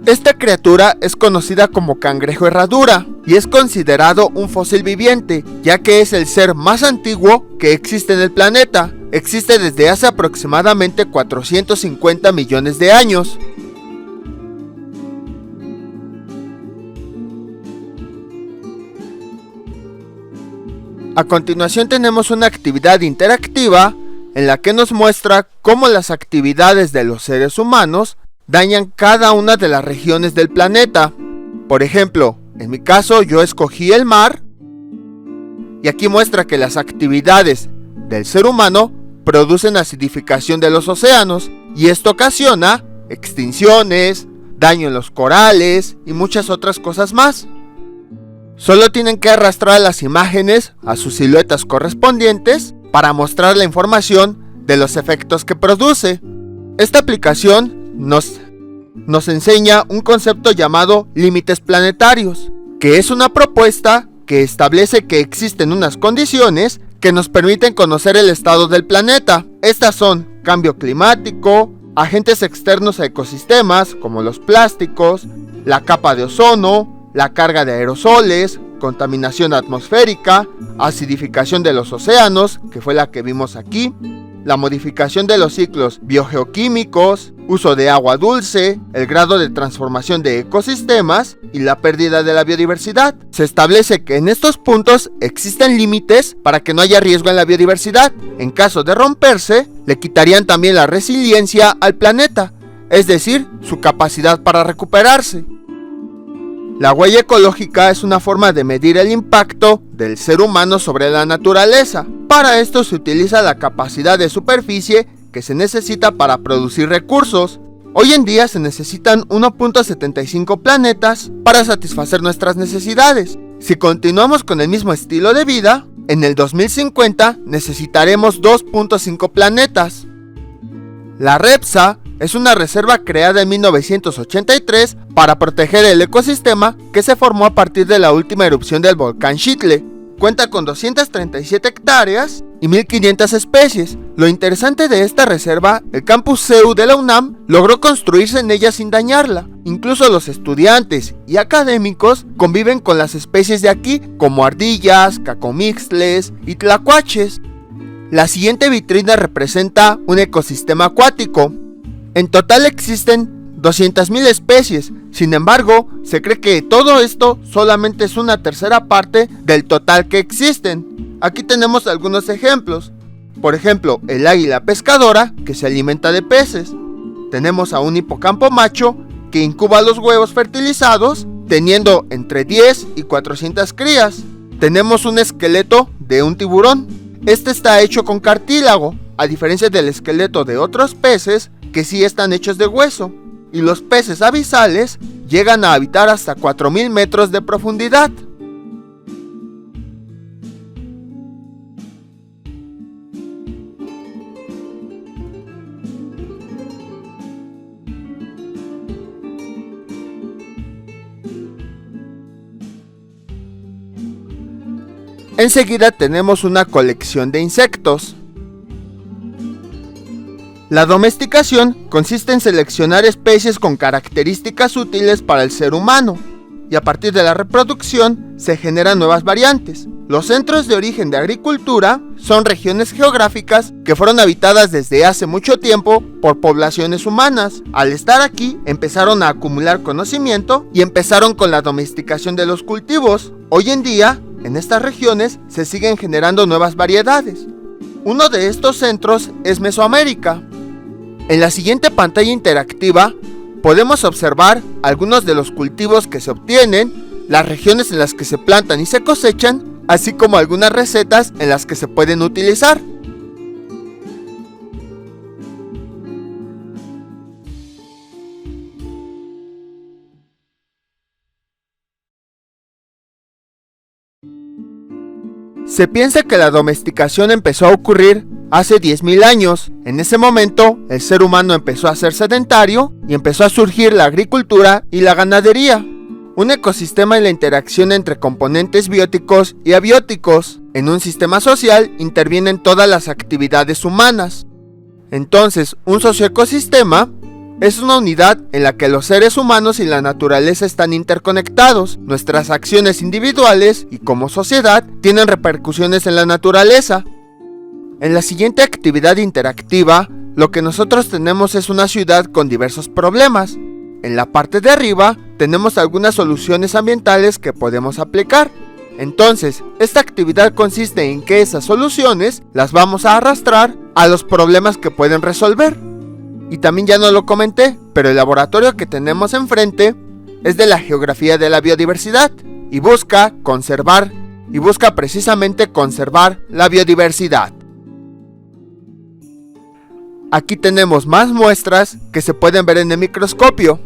Esta criatura es conocida como cangrejo herradura y es considerado un fósil viviente, ya que es el ser más antiguo que existe en el planeta. Existe desde hace aproximadamente 450 millones de años. A continuación tenemos una actividad interactiva en la que nos muestra cómo las actividades de los seres humanos dañan cada una de las regiones del planeta. Por ejemplo, en mi caso yo escogí el mar y aquí muestra que las actividades del ser humano producen acidificación de los océanos y esto ocasiona extinciones, daño en los corales y muchas otras cosas más. Solo tienen que arrastrar las imágenes a sus siluetas correspondientes para mostrar la información de los efectos que produce. Esta aplicación nos enseña un concepto llamado límites planetarios, que es una propuesta que establece que existen unas condiciones que nos permiten conocer el estado del planeta. Estas son cambio climático, agentes externos a ecosistemas como los plásticos, la capa de ozono, la carga de aerosoles, contaminación atmosférica, acidificación de los océanos, que fue la que vimos aquí, la modificación de los ciclos biogeoquímicos, uso de agua dulce, el grado de transformación de ecosistemas y la pérdida de la biodiversidad. Se establece que en estos puntos existen límites para que no haya riesgo en la biodiversidad. En caso de romperse, le quitarían también la resiliencia al planeta, es decir, su capacidad para recuperarse. La huella ecológica es una forma de medir el impacto del ser humano sobre la naturaleza. Para esto se utiliza la capacidad de superficie que se necesita para producir recursos. Hoy en día se necesitan 1.75 planetas para satisfacer nuestras necesidades. Si continuamos con el mismo estilo de vida, en el 2050 necesitaremos 2.5 planetas. La REPSA es una reserva creada en 1983 para proteger el ecosistema que se formó a partir de la última erupción del volcán Xitle. Cuenta con 237 hectáreas y 1500 especies. Lo interesante de esta reserva, el campus CEU de la UNAM logró construirse en ella sin dañarla. Incluso los estudiantes y académicos conviven con las especies de aquí, como ardillas, cacomixtles y tlacuaches. La siguiente vitrina representa un ecosistema acuático. En total existen 200.000 especies, sin embargo, se cree que todo esto solamente es una tercera parte del total que existen. Aquí tenemos algunos ejemplos. Por ejemplo, el águila pescadora, que se alimenta de peces. Tenemos a un hipocampo macho, que incuba los huevos fertilizados, teniendo entre 10 y 400 crías. Tenemos un esqueleto de un tiburón. Este está hecho con cartílago, a diferencia del esqueleto de otros peces, que sí están hechos de hueso, y los peces abisales llegan a habitar hasta 4000 metros de profundidad. Enseguida tenemos una colección de insectos. La domesticación consiste en seleccionar especies con características útiles para el ser humano, y a partir de la reproducción se generan nuevas variantes. Los centros de origen de agricultura son regiones geográficas que fueron habitadas desde hace mucho tiempo por poblaciones humanas. Al estar aquí, empezaron a acumular conocimiento y empezaron con la domesticación de los cultivos. Hoy en día, en estas regiones se siguen generando nuevas variedades. Uno de estos centros es Mesoamérica. En la siguiente pantalla interactiva podemos observar algunos de los cultivos que se obtienen, las regiones en las que se plantan y se cosechan, así como algunas recetas en las que se pueden utilizar. Se piensa que la domesticación empezó a ocurrir hace 10.000 años. En ese momento, el ser humano empezó a ser sedentario y empezó a surgir la agricultura y la ganadería. Un ecosistema y la interacción entre componentes bióticos y abióticos. En un sistema social intervienen todas las actividades humanas. Entonces, un socioecosistema Es una unidad en la que los seres humanos y la naturaleza están interconectados. Nuestras acciones individuales y como sociedad tienen repercusiones en la naturaleza. En la siguiente actividad interactiva, lo que nosotros tenemos es una ciudad con diversos problemas. En la parte de arriba tenemos algunas soluciones ambientales que podemos aplicar. Entonces, esta actividad consiste en que esas soluciones las vamos a arrastrar a los problemas que pueden resolver. Y también ya no lo comenté, pero el laboratorio que tenemos enfrente es de la geografía de la biodiversidad y busca precisamente conservar la biodiversidad. Aquí tenemos más muestras que se pueden ver en el microscopio.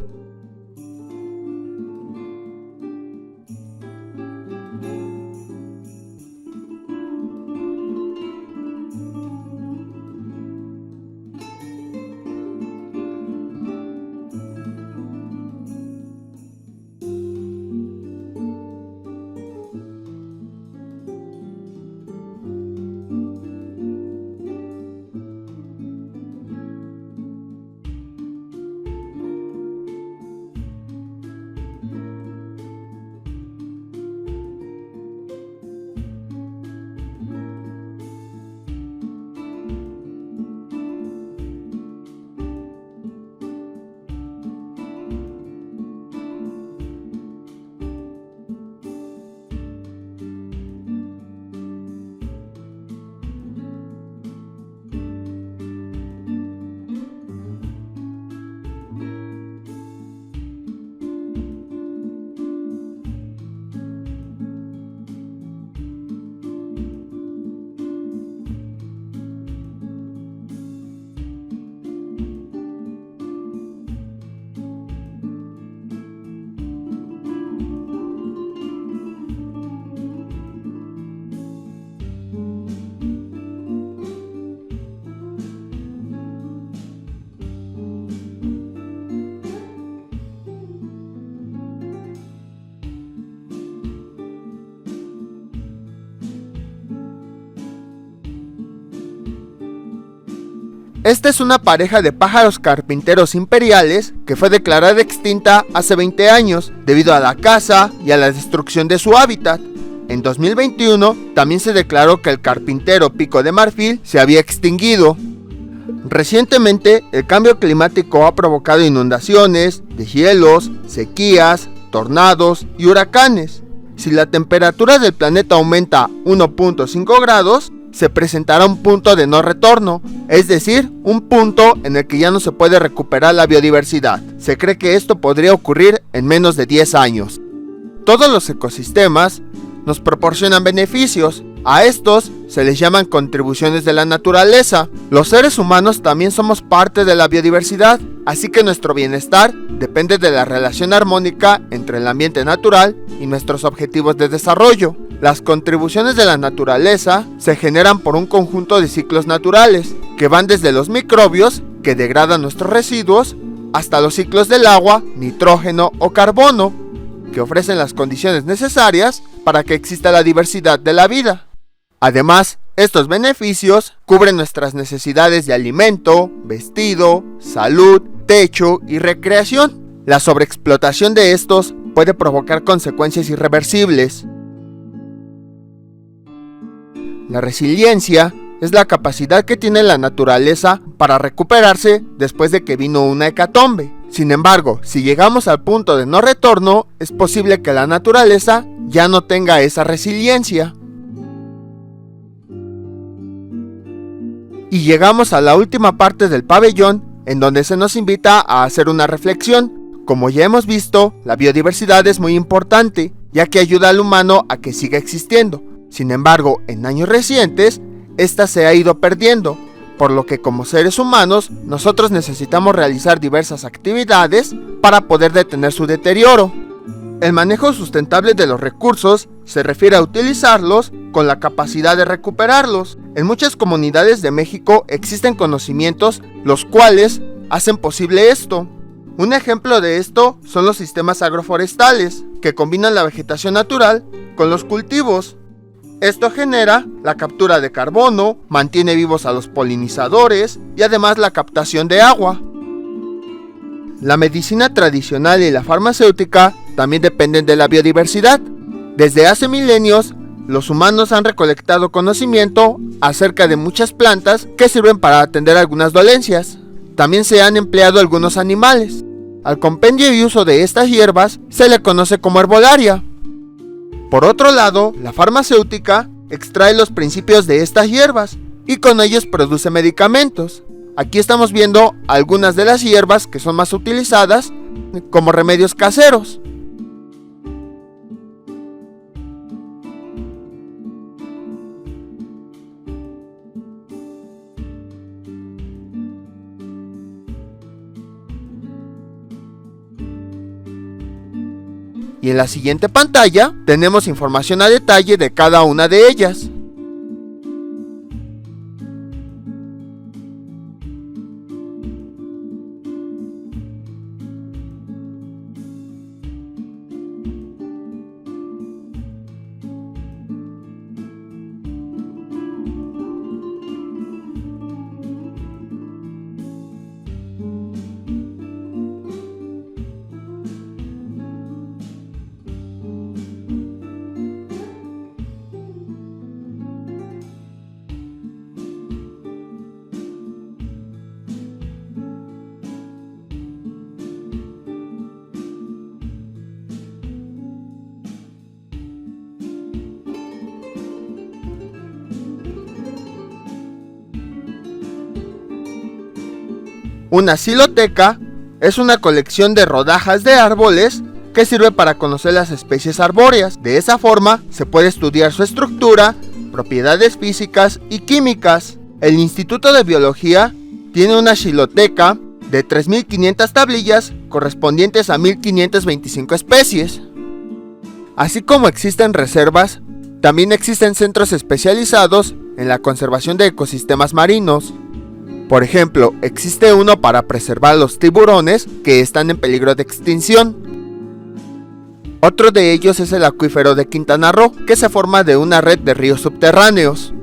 Esta es una pareja de pájaros carpinteros imperiales que fue declarada extinta hace 20 años debido a la caza y a la destrucción de su hábitat. En 2021 también se declaró que el carpintero pico de marfil se había extinguido. Recientemente, el cambio climático ha provocado inundaciones, deshielos, sequías, tornados y huracanes. Si la temperatura del planeta aumenta 1.5 grados, se presentará un punto de no retorno, es decir, un punto en el que ya no se puede recuperar la biodiversidad. Se cree que esto podría ocurrir en menos de 10 años. Todos los ecosistemas nos proporcionan beneficios. A estos se les llaman contribuciones de la naturaleza. Los seres humanos también somos parte de la biodiversidad, así que nuestro bienestar depende de la relación armónica entre el ambiente natural y nuestros objetivos de desarrollo. Las contribuciones de la naturaleza se generan por un conjunto de ciclos naturales, que van desde los microbios, que degradan nuestros residuos, hasta los ciclos del agua, nitrógeno o carbono, que ofrecen las condiciones necesarias para que exista la diversidad de la vida. Además, estos beneficios cubren nuestras necesidades de alimento, vestido, salud, techo y recreación. La sobreexplotación de estos puede provocar consecuencias irreversibles. La resiliencia es la capacidad que tiene la naturaleza para recuperarse después de que vino una hecatombe. Sin embargo, si llegamos al punto de no retorno, es posible que la naturaleza ya no tenga esa resiliencia. Y llegamos a la última parte del pabellón, en donde se nos invita a hacer una reflexión. Como ya hemos visto, la biodiversidad es muy importante, ya que ayuda al humano a que siga existiendo. Sin embargo, en años recientes, esta se ha ido perdiendo, por lo que como seres humanos, nosotros necesitamos realizar diversas actividades para poder detener su deterioro. El manejo sustentable de los recursos se refiere a utilizarlos con la capacidad de recuperarlos. En muchas comunidades de México existen conocimientos los cuales hacen posible esto. Un ejemplo de esto son los sistemas agroforestales, que combinan la vegetación natural con los cultivos. Esto genera la captura de carbono, mantiene vivos a los polinizadores y además la captación de agua. La medicina tradicional y la farmacéutica también dependen de la biodiversidad. Desde hace milenios, los humanos han recolectado conocimiento acerca de muchas plantas que sirven para atender algunas dolencias. También se han empleado algunos animales. Al compendio y uso de estas hierbas se le conoce como herbolaria. Por otro lado, la farmacéutica extrae los principios de estas hierbas y con ellos produce medicamentos. Aquí estamos viendo algunas de las hierbas que son más utilizadas como remedios caseros. Y en la siguiente pantalla tenemos información a detalle de cada una de ellas. Una siloteca es una colección de rodajas de árboles que sirve para conocer las especies arbóreas. De esa forma se puede estudiar su estructura, propiedades físicas y químicas. El Instituto de Biología tiene una siloteca de 3.500 tablillas correspondientes a 1.525 especies. Así como existen reservas, también existen centros especializados en la conservación de ecosistemas marinos. Por ejemplo, existe uno para preservar los tiburones que están en peligro de extinción. Otro de ellos es el acuífero de Quintana Roo, que se forma de una red de ríos subterráneos.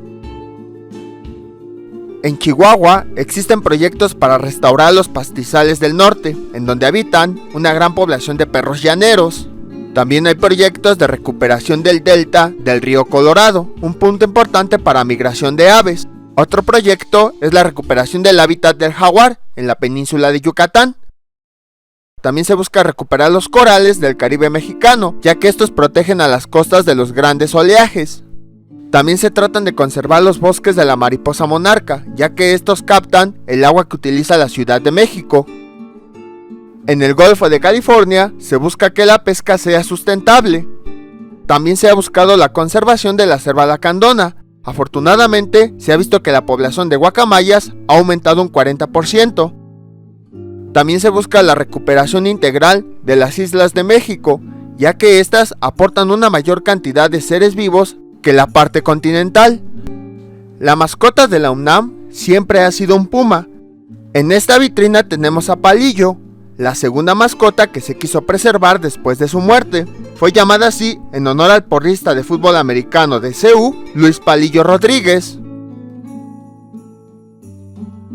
En Chihuahua existen proyectos para restaurar los pastizales del norte, en donde habitan una gran población de perros llaneros. También hay proyectos de recuperación del delta del río Colorado, un punto importante para migración de aves. Otro proyecto es la recuperación del hábitat del jaguar en la península de Yucatán. También se busca recuperar los corales del Caribe mexicano, ya que estos protegen a las costas de los grandes oleajes. También se tratan de conservar los bosques de la mariposa monarca, ya que estos captan el agua que utiliza la Ciudad de México. En el Golfo de California se busca que la pesca sea sustentable. También se ha buscado la conservación de la selva lacandona. Afortunadamente, se ha visto que la población de guacamayas ha aumentado un 40%. También se busca la recuperación integral de las islas de México, ya que estas aportan una mayor cantidad de seres vivos que la parte continental. La mascota de la UNAM siempre ha sido un puma. En esta vitrina tenemos a Palillo, la segunda mascota que se quiso preservar después de su muerte. Fue llamada así en honor al porrista de fútbol americano de CU, Luis Palillo Rodríguez.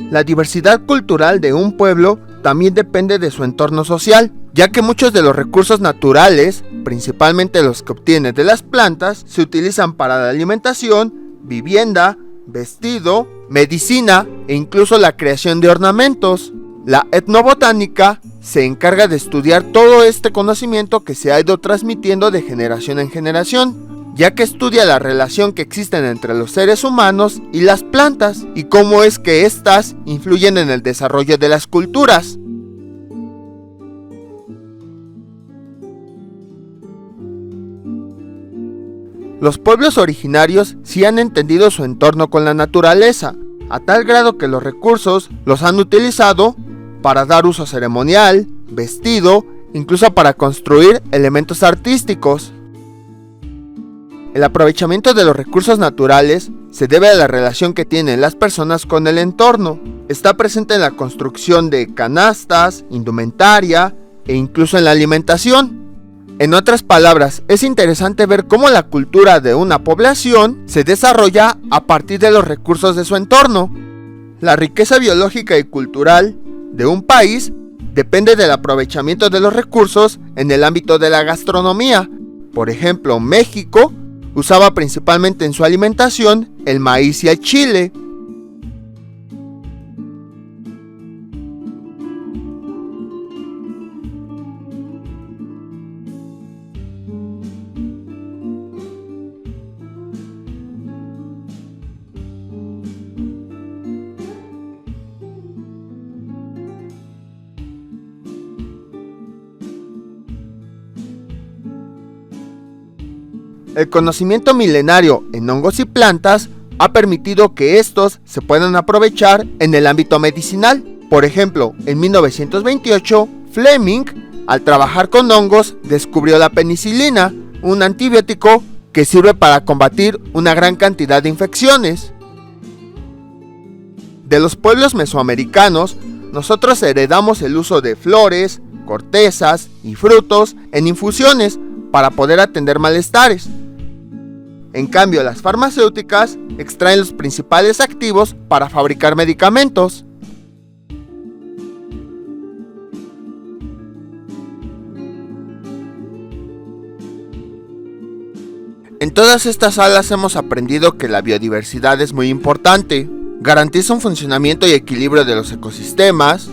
La diversidad cultural de un pueblo también depende de su entorno social, ya que muchos de los recursos naturales, principalmente los que obtiene de las plantas, se utilizan para la alimentación, vivienda, vestido, medicina e incluso la creación de ornamentos. La etnobotánica se encarga de estudiar todo este conocimiento que se ha ido transmitiendo de generación en generación, ya que estudia la relación que existe entre los seres humanos y las plantas y cómo es que éstas influyen en el desarrollo de las culturas. Los pueblos originarios sí han entendido su entorno con la naturaleza, a tal grado que los recursos los han utilizado para dar uso ceremonial, vestido, incluso para construir elementos artísticos. El aprovechamiento de los recursos naturales se debe a la relación que tienen las personas con el entorno. Está presente en la construcción de canastas, indumentaria e incluso en la alimentación. En otras palabras, es interesante ver cómo la cultura de una población se desarrolla a partir de los recursos de su entorno. La riqueza biológica y cultural de un país depende del aprovechamiento de los recursos en el ámbito de la gastronomía. Por ejemplo, México usaba principalmente en su alimentación el maíz y el chile. El conocimiento milenario en hongos y plantas ha permitido que estos se puedan aprovechar en el ámbito medicinal. Por ejemplo, en 1928, Fleming, al trabajar con hongos, descubrió la penicilina, un antibiótico que sirve para combatir una gran cantidad de infecciones. De los pueblos mesoamericanos, nosotros heredamos el uso de flores, cortezas y frutos en infusiones para poder atender malestares. En cambio, las farmacéuticas extraen los principales activos para fabricar medicamentos. En todas estas salas hemos aprendido que la biodiversidad es muy importante. Garantiza un funcionamiento y equilibrio de los ecosistemas.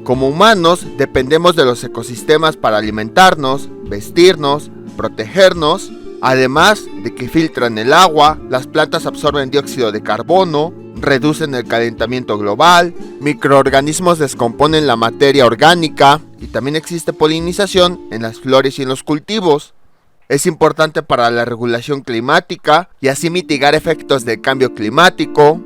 Como humanos, dependemos de los ecosistemas para alimentarnos, vestirnos, protegernos. Además de que filtran el agua, las plantas absorben dióxido de carbono, reducen el calentamiento global, microorganismos descomponen la materia orgánica y también existe polinización en las flores y en los cultivos. Es importante para la regulación climática y así mitigar efectos del cambio climático.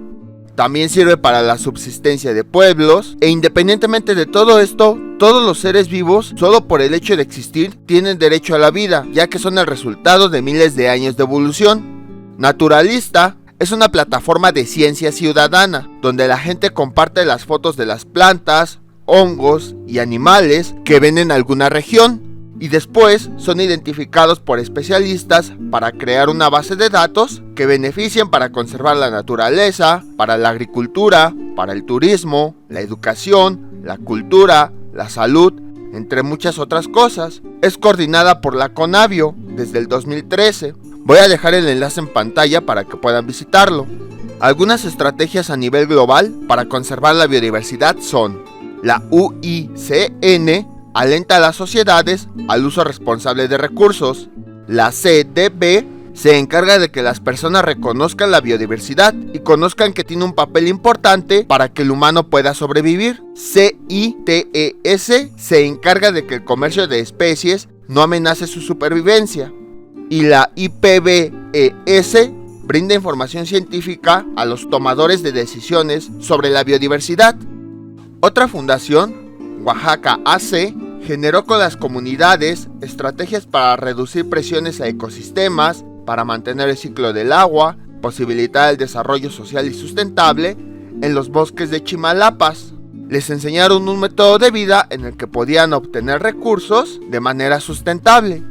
También sirve para la subsistencia de pueblos e independientemente de todo esto, todos los seres vivos, solo por el hecho de existir, tienen derecho a la vida, ya que son el resultado de miles de años de evolución. Naturalista es una plataforma de ciencia ciudadana, donde la gente comparte las fotos de las plantas, hongos y animales que ven en alguna región. Y después son identificados por especialistas para crear una base de datos que beneficien para conservar la naturaleza, para la agricultura, para el turismo, la educación, la cultura, la salud, entre muchas otras cosas. Es coordinada por la Conavio desde el 2013. Voy a dejar el enlace en pantalla para que puedan visitarlo. Algunas estrategias a nivel global para conservar la biodiversidad son: la UICN alenta a las sociedades al uso responsable de recursos. La CDB se encarga de que las personas reconozcan la biodiversidad y conozcan que tiene un papel importante para que el humano pueda sobrevivir. CITES se encarga de que el comercio de especies no amenace su supervivencia. Y la IPBES brinda información científica a los tomadores de decisiones sobre la biodiversidad. Otra fundación, Oaxaca AC, generó con las comunidades estrategias para reducir presiones a ecosistemas, para mantener el ciclo del agua, posibilitar el desarrollo social y sustentable en los bosques de Chimalapas. Les enseñaron un método de vida en el que podían obtener recursos de manera sustentable.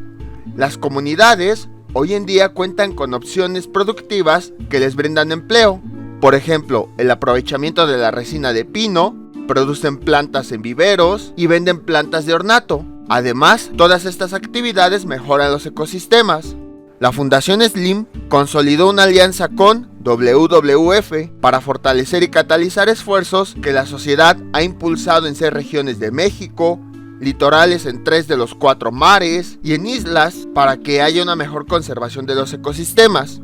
Las comunidades hoy en día cuentan con opciones productivas que les brindan empleo. Por ejemplo, el aprovechamiento de la resina de pino, producen plantas en viveros y venden plantas de ornato. Además, todas estas actividades mejoran los ecosistemas. La Fundación Slim consolidó una alianza con WWF para fortalecer y catalizar esfuerzos que la sociedad ha impulsado en 6 regiones de México, litorales en 3 de los 4 mares y en islas para que haya una mejor conservación de los ecosistemas.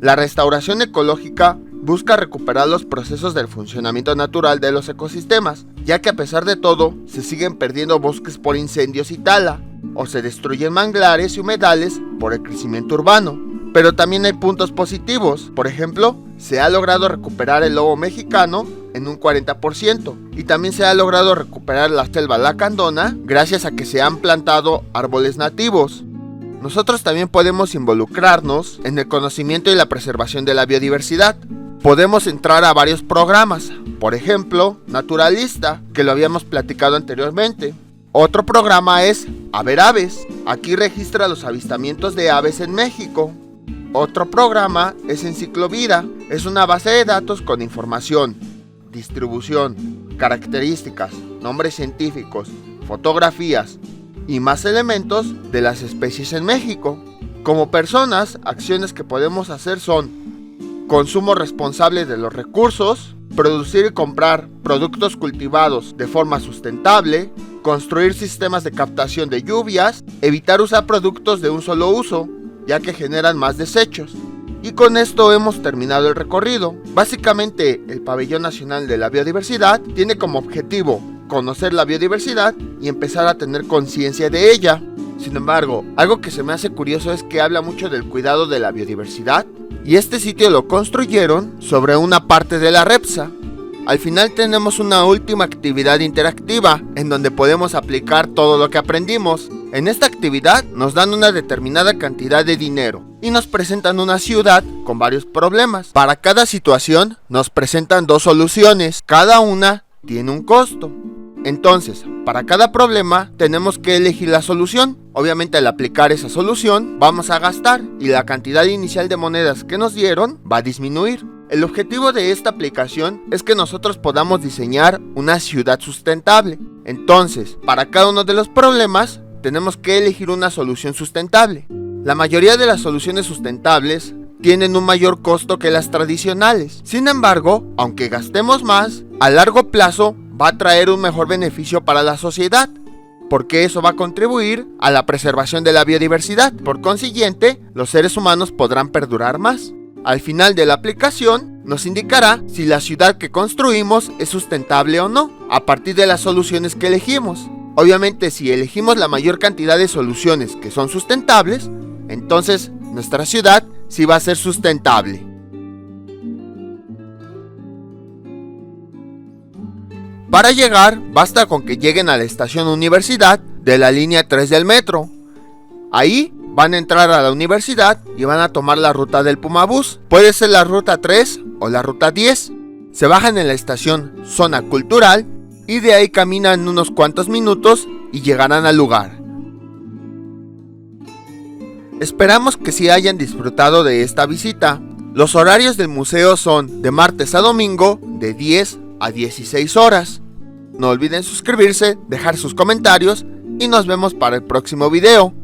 La restauración ecológica busca recuperar los procesos del funcionamiento natural de los ecosistemas, ya que a pesar de todo, se siguen perdiendo bosques por incendios y tala, o se destruyen manglares y humedales por el crecimiento urbano. Pero también hay puntos positivos. Por ejemplo, se ha logrado recuperar el lobo mexicano en un 40%, y también se ha logrado recuperar la selva lacandona gracias a que se han plantado árboles nativos. Nosotros también podemos involucrarnos en el conocimiento y la preservación de la biodiversidad. Podemos entrar a varios programas, por ejemplo, Naturalista, que lo habíamos platicado anteriormente. Otro programa es A ver Aves, aquí registra los avistamientos de aves en México. Otro programa es Enciclovida, es una base de datos con información distribución, características, nombres científicos, fotografías y más elementos de las especies en México. Como personas, acciones que podemos hacer son consumo responsable de los recursos, producir y comprar productos cultivados de forma sustentable, construir sistemas de captación de lluvias, evitar usar productos de un solo uso, ya que generan más desechos. Y con esto hemos terminado el recorrido. Básicamente, el Pabellón Nacional de la Biodiversidad tiene como objetivo conocer la biodiversidad y empezar a tener conciencia de ella. Sin embargo, algo que se me hace curioso es que habla mucho del cuidado de la biodiversidad, y este sitio lo construyeron sobre una parte de la Repsa. Al final tenemos una última actividad interactiva en donde podemos aplicar todo lo que aprendimos. En esta actividad nos dan una determinada cantidad de dinero y nos presentan una ciudad con varios problemas. Para cada situación nos presentan 2 soluciones, cada una tiene un costo. Entonces, para cada problema tenemos que elegir la solución. Obviamente al aplicar esa solución vamos a gastar y la cantidad inicial de monedas que nos dieron va a disminuir. El objetivo de esta aplicación es que nosotros podamos diseñar una ciudad sustentable. Entonces, para cada uno de los problemas tenemos que elegir una solución sustentable. La mayoría de las soluciones sustentables tienen un mayor costo que las tradicionales. Sin embargo, aunque gastemos más, a largo plazo va a traer un mejor beneficio para la sociedad, porque eso va a contribuir a la preservación de la biodiversidad. Por consiguiente, los seres humanos podrán perdurar más. Al final de la aplicación, nos indicará si la ciudad que construimos es sustentable o no, a partir de las soluciones que elegimos. Obviamente, si elegimos la mayor cantidad de soluciones que son sustentables, entonces nuestra ciudad sí va a ser sustentable. Para llegar, basta con que lleguen a la estación Universidad de la línea 3 del metro. Ahí van a entrar a la universidad y van a tomar la ruta del Pumabús. Puede ser la ruta 3 o la ruta 10. Se bajan en la estación Zona Cultural y de ahí caminan unos cuantos minutos y llegarán al lugar. Esperamos que sí hayan disfrutado de esta visita. Los horarios del museo son de martes a domingo de 10 a 16 horas. No olviden suscribirse, dejar sus comentarios y nos vemos para el próximo video.